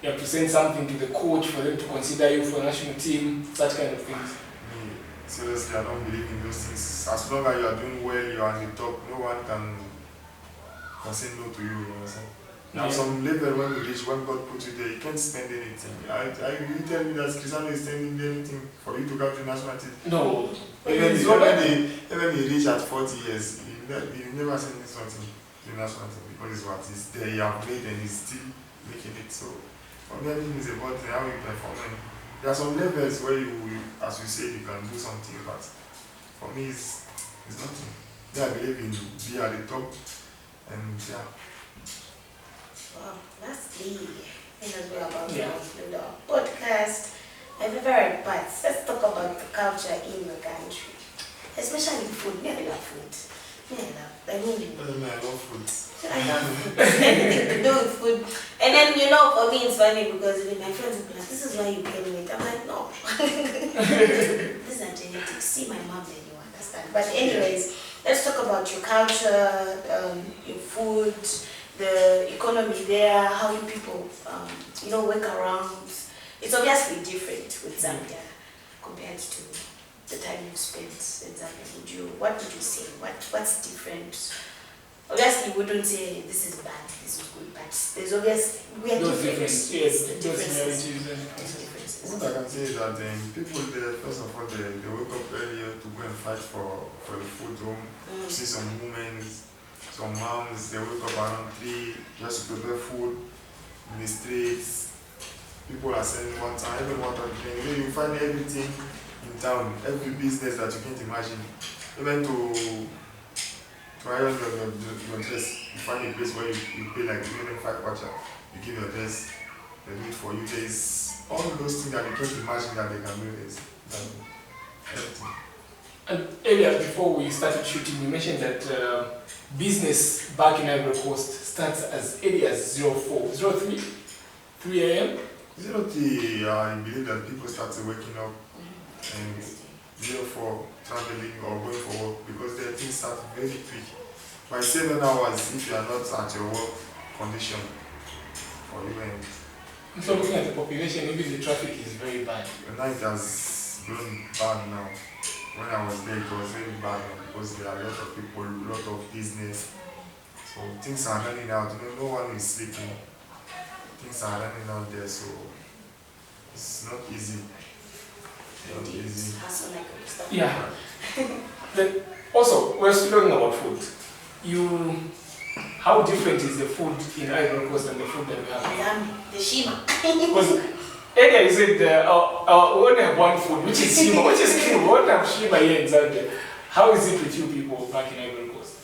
Speaker 1: You have to send something to the coach for them to consider you for a national team, such kind of things.
Speaker 3: Seriously, I don't believe in those things. As long as you are doing well, you are on the top, no one can say no to you, you understand? Now, some level when you reach, when God put you there, you can't spend anything. You tell me that Cristiano is spending anything for you to go to national team?
Speaker 1: No.
Speaker 3: Even he reach at 40 years, he never send something to the national team because it's what is there, he have made and he's still making it. So, for me, everything is about how you perform. There are some levels where you, as you said, you can do something, but for me, it's nothing. Yeah, I believe in be at the top, and yeah.
Speaker 2: Wow, that's the thing as well about the podcast. My favorite parts. Let's talk about the culture in the country, especially food. Me, I love food. I
Speaker 3: love food.
Speaker 2: I love food. Anything to do with food. And then, for me it's funny because my friends will be like, this is why you gain weight. I'm like, no. These are genetics. See my mom, then you understand. But anyways, let's talk about your culture, your food, the economy there, how you people, work around. It's obviously different with Zambia compared to the time you spent in Zambia. What would you say? What's different? Obviously, you wouldn't say this is bad, this is good, but there's obviously we are different.
Speaker 1: Yes,
Speaker 2: the differences.
Speaker 3: What I can say is that people there, first of all, they wake up earlier to go and fight for the food home. See some women, some moms, they wake up around 3 just to prepare food in the streets. People are selling one time, even water drink. You find everything in town, every business that you can't imagine. Even to iron your dress, you find a place where you pay like 5 kwacha, you give your dress, they do it for you. There's all those things that you can't imagine that they can do. There's everything.
Speaker 1: And earlier, before we started shooting, you mentioned that business back in Ivory Coast starts as early as 3 a.m.
Speaker 3: 03, I believe that people started waking up, and 04 traveling or going for work because their things start very quick. By 7 hours, if you are not at your work condition for you, and
Speaker 1: so looking at the population, maybe the traffic is very bad.
Speaker 3: The night has grown bad now. when I was there, it was very bad because there are a lot of people, a lot of business. So things are running out. No one is sleeping. Things are running out there, so it's not easy. Not easy.
Speaker 1: Yeah. Then also, we're still talking about food. How different is the food in Ivory Coast than the food that we have here?
Speaker 2: The shima.
Speaker 1: Because earlier you said we only have one food, which is shima, which is true. We only have shima here in Zambia. How is it with you people back in Ivory Coast?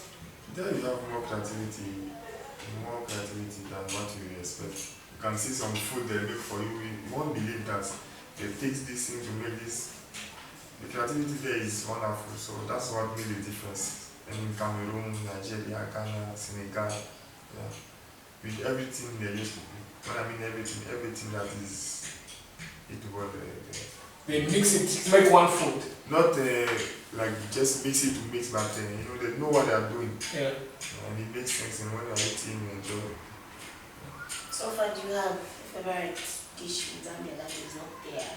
Speaker 3: There you have more creativity than what you expect. You can see some food they make for you. You won't believe that they take this thing to make this. The creativity there is wonderful, so that's what made the difference. And in Cameroon, Nigeria, Ghana, Senegal, yeah, with everything they used to do. When I mean everything that is eatable.
Speaker 1: They mix it to make one food.
Speaker 3: Not like just mix it to mix, but they know what they are doing.
Speaker 1: Yeah.
Speaker 3: And it makes sense, and when you are eating, you enjoy it.
Speaker 2: So far, do you have a favorite dish in Zambia that is not there?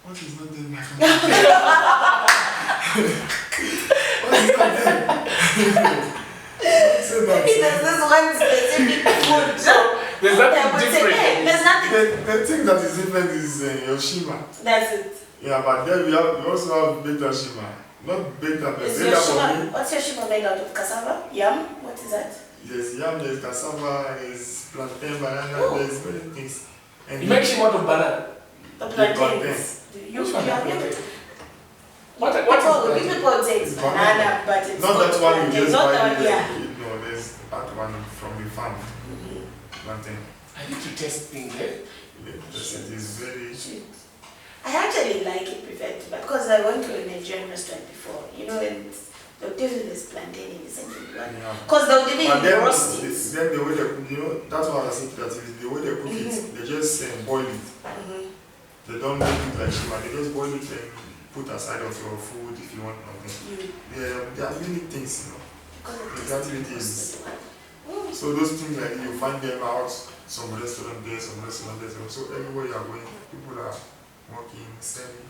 Speaker 3: What is not there? What is not there?
Speaker 2: There's this one specific food.
Speaker 1: So there's nothing different.
Speaker 2: There's nothing.
Speaker 3: The thing that is different is your shima.
Speaker 2: That's it.
Speaker 3: Yeah, but then we also have beta shima. Not beta, but
Speaker 2: Is
Speaker 3: beta
Speaker 2: your
Speaker 3: for
Speaker 2: shima,
Speaker 3: me.
Speaker 2: what's your shima made out of? Cassava? Yam? What is that?
Speaker 3: There's yam, there's cassava, there's plantain, banana, there's many things. And
Speaker 1: You make shima out of banana.
Speaker 2: The
Speaker 3: plantains.
Speaker 2: plantains.
Speaker 1: Which one?
Speaker 2: What people say it's banana, but it's
Speaker 3: not that one you just
Speaker 2: not
Speaker 3: buy.
Speaker 2: that one, yeah.
Speaker 3: No, there's that one from the farm. Plantain.
Speaker 1: I need to test things, eh?
Speaker 3: Yes, it is very.
Speaker 2: I actually like it, prefer it, but because I went to a Nigerian restaurant before, and they'll give you this plantain in the same thing. Because they'll give
Speaker 3: But
Speaker 2: you
Speaker 3: then,
Speaker 2: roast it.
Speaker 3: then the way they cook, that's why I say creativity. The way they cook it, they just boil it. They don't make it like shima. They just boil it and put aside of your food if you want something. There are many things, The creativity is. So those things like you find them out. Some restaurant there, some restaurant there. So everywhere you are going, people are working, selling.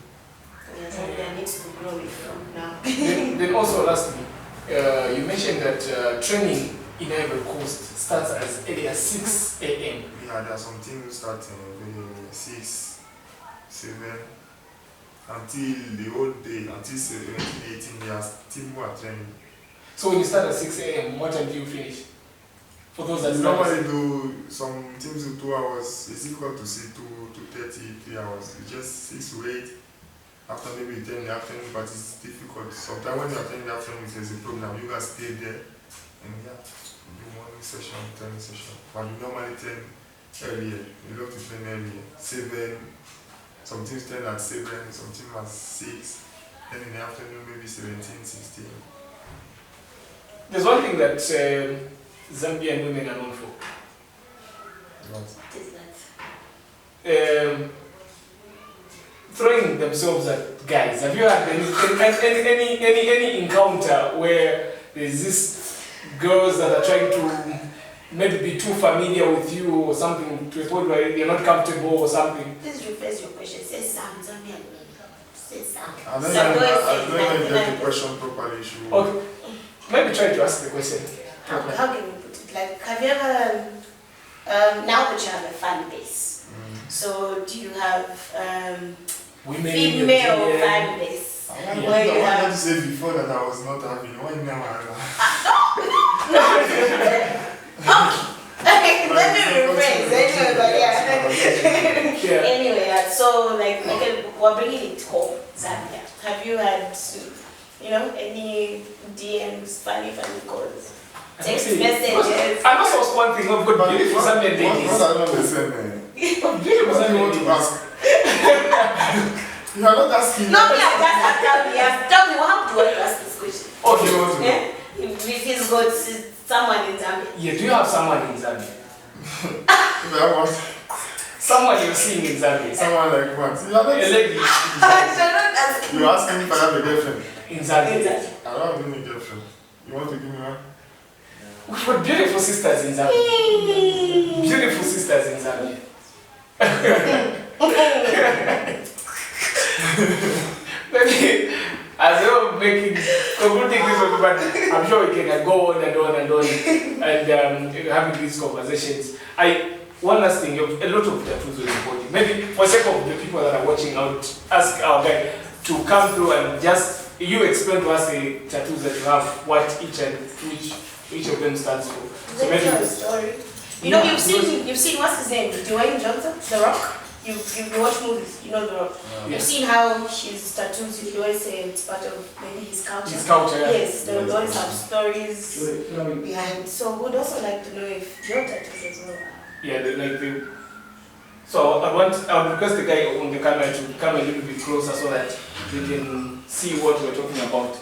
Speaker 2: Yes, I need to grow it from now.
Speaker 1: Then also lastly, you mentioned that training in Ivory Coast starts as early as 6 a.m.
Speaker 3: Yeah, there are some things starting 6, 7, until the whole day, until 17, 18 years, people are training.
Speaker 1: So when you start at 6 a.m., what time do you finish? For those that
Speaker 3: normally do some things in 2 hours. It's difficult to see 2:30, 3 hours. It's just 6 to 8. After maybe 10 in the afternoon, but it's difficult. Sometimes when you are 10 in the afternoon, there's a program. You guys stay there and do morning session, training session. But you normally train earlier. You love to train earlier. 7. Some teams train at 7, some teams at 6. Then in the afternoon, maybe 17, 16.
Speaker 1: There's one thing that Zambian women are known for.
Speaker 3: What?
Speaker 2: Is that?
Speaker 1: Throwing themselves at guys. Have you had any encounter where there's these girls that are trying to maybe be too familiar with you or something to a point where they're not comfortable or something?
Speaker 2: Please rephrase your question. Say Sam, Zambian. Say Sam.
Speaker 3: I don't know get the question properly.
Speaker 1: Okay. Maybe try to ask the question.
Speaker 2: How can we put it? Like, have you ever, now that you have a fan base, so do you have female fan base?
Speaker 3: I wanted to say before that I was not having. Why now?
Speaker 2: Okay, let me rephrase. Anyway, but yeah. Anyway, so like, we're bringing it home, Zambia. Have you had, any DMs, funny calls, text messages?
Speaker 1: I must ask one thing. I've got beautiful Zambian ladies.
Speaker 3: What are not the same?
Speaker 1: Beautiful Zambian ladies.
Speaker 3: You are not asking.
Speaker 2: No, me, I just tell me, how do I ask this question?
Speaker 1: Okay,
Speaker 2: If he's got someone in Zambia.
Speaker 1: Yeah, do you have someone in Zambia?
Speaker 3: What?
Speaker 1: Someone you're seeing in Zambia.
Speaker 3: Someone like what? You are not
Speaker 1: A lady
Speaker 3: You're asking if I have a girlfriend.
Speaker 1: in Zambia.
Speaker 3: I don't have any girlfriend. You want to give me one?
Speaker 1: We've got beautiful sisters in Zambia. Beautiful sisters in Zambia. Maybe I making concluding this one, but I'm sure we can go on and on and on and having these conversations. One last thing, a lot of tattoos on your body. Maybe for sake of the people that are watching out, ask our guy to come through and just you explain to us the tattoos that you have, what each of them stands for. So maybe
Speaker 2: story. You know, you've seen what's his name? Dwayne Johnson, The Rock. You watch movies, you know The Rock. You've seen how his tattoos, you always say it's part of maybe his culture.
Speaker 1: His culture, yeah.
Speaker 2: Yes, they would always have stories behind. So we'd also like to know if your tattoos as well.
Speaker 1: Yeah, so I would request the guy on the camera to come a little bit closer so that they can see what we're talking about.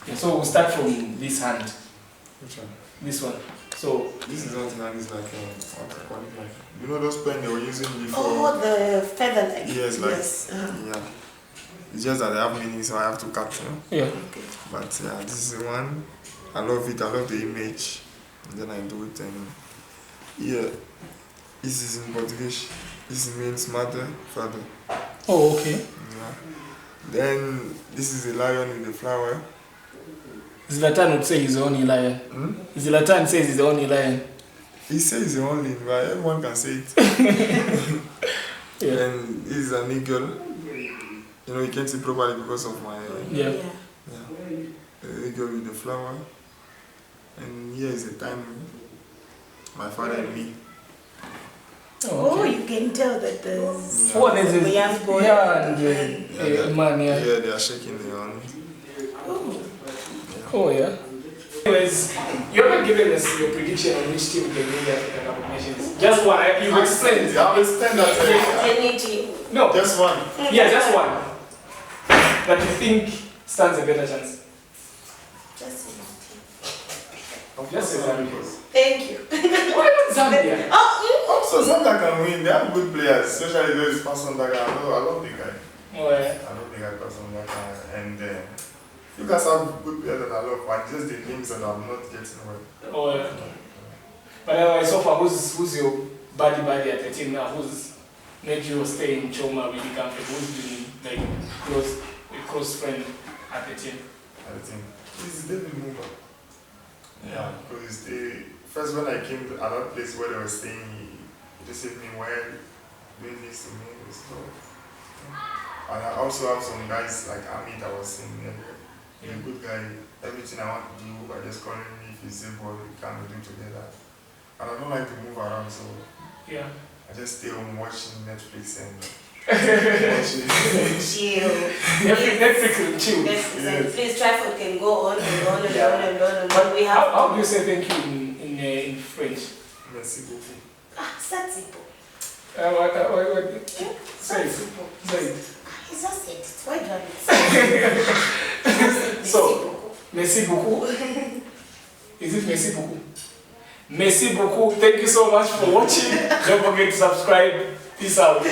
Speaker 1: Okay, so we'll start from this hand.
Speaker 3: Which one?
Speaker 1: This one. So
Speaker 3: this is what hand is like. You know those pens they were using before?
Speaker 2: Oh, the feather like.
Speaker 3: Yes, like
Speaker 2: yes.
Speaker 3: yeah. It's just that they have meaning, so I have to cut.
Speaker 1: Yeah.
Speaker 2: Okay.
Speaker 3: But yeah, this is the one. I love it. I love the image. And then I do it and yeah. This is in Portuguese. This means mother, father.
Speaker 1: oh, okay.
Speaker 3: Yeah. Then this is a lion with a flower.
Speaker 1: Zlatan would say he's the only lion. Zlatan says he's the only lion.
Speaker 3: He says he's the only, but everyone can say it.
Speaker 1: Yeah.
Speaker 3: And this is an eagle. You know, you can't see properly because of my
Speaker 1: Yeah.
Speaker 3: the eagle with the flower. And here is the time my father and me.
Speaker 2: Oh, you can tell that there's
Speaker 1: there's
Speaker 2: a young boy.
Speaker 1: Yeah, and man, yeah.
Speaker 3: Yeah, they are shaking their hand.
Speaker 1: Oh, yeah. Anyways, you haven't given us your prediction on which team can win the African Cup of Nations. Just one. You explained.
Speaker 3: I understand that.
Speaker 2: Any team.
Speaker 1: No.
Speaker 3: Just one.
Speaker 1: Yeah, just one. That you think stands a better chance.
Speaker 2: Just any team.
Speaker 1: Just say Zambia.
Speaker 2: Thank you.
Speaker 1: Why not Zambia?
Speaker 3: Also, Zambia can win. They have good players, especially those person that I love the guy.
Speaker 1: Oh, yeah.
Speaker 3: I love the guy person that guy. And you guys have good players that I love, but just the names that I'm not getting well.
Speaker 1: Oh, yeah. But so far, who's your buddy at the team now? Who's made you stay in Choma really comfortable? Who's been like a close friend at the team?
Speaker 3: At the team. It's David Muba. Yeah, because first when I came to another place where they were staying, he just said me well, doing this to me. So, and I also have some guys like Amit that was saying earlier. He's a good guy. Everything I want to do, I just call him if he's able, we can do together. And I don't like to move around, so
Speaker 1: yeah.
Speaker 3: I just stay home watching Netflix and
Speaker 2: Chill.
Speaker 1: Netflix and chill.
Speaker 2: Yes. Please, Trafford can go on and on and
Speaker 1: Yeah.
Speaker 2: on and on and
Speaker 1: But
Speaker 2: on. We have.
Speaker 1: how do you say thank you in French?
Speaker 3: Merci beaucoup.
Speaker 2: Ça c'est beau.
Speaker 1: Say it. Say it.
Speaker 2: He's just said it. Why do I say it?
Speaker 1: So, merci beaucoup. Is it merci beaucoup? Merci beaucoup. Thank you so much for watching. Don't forget to subscribe. Peace out.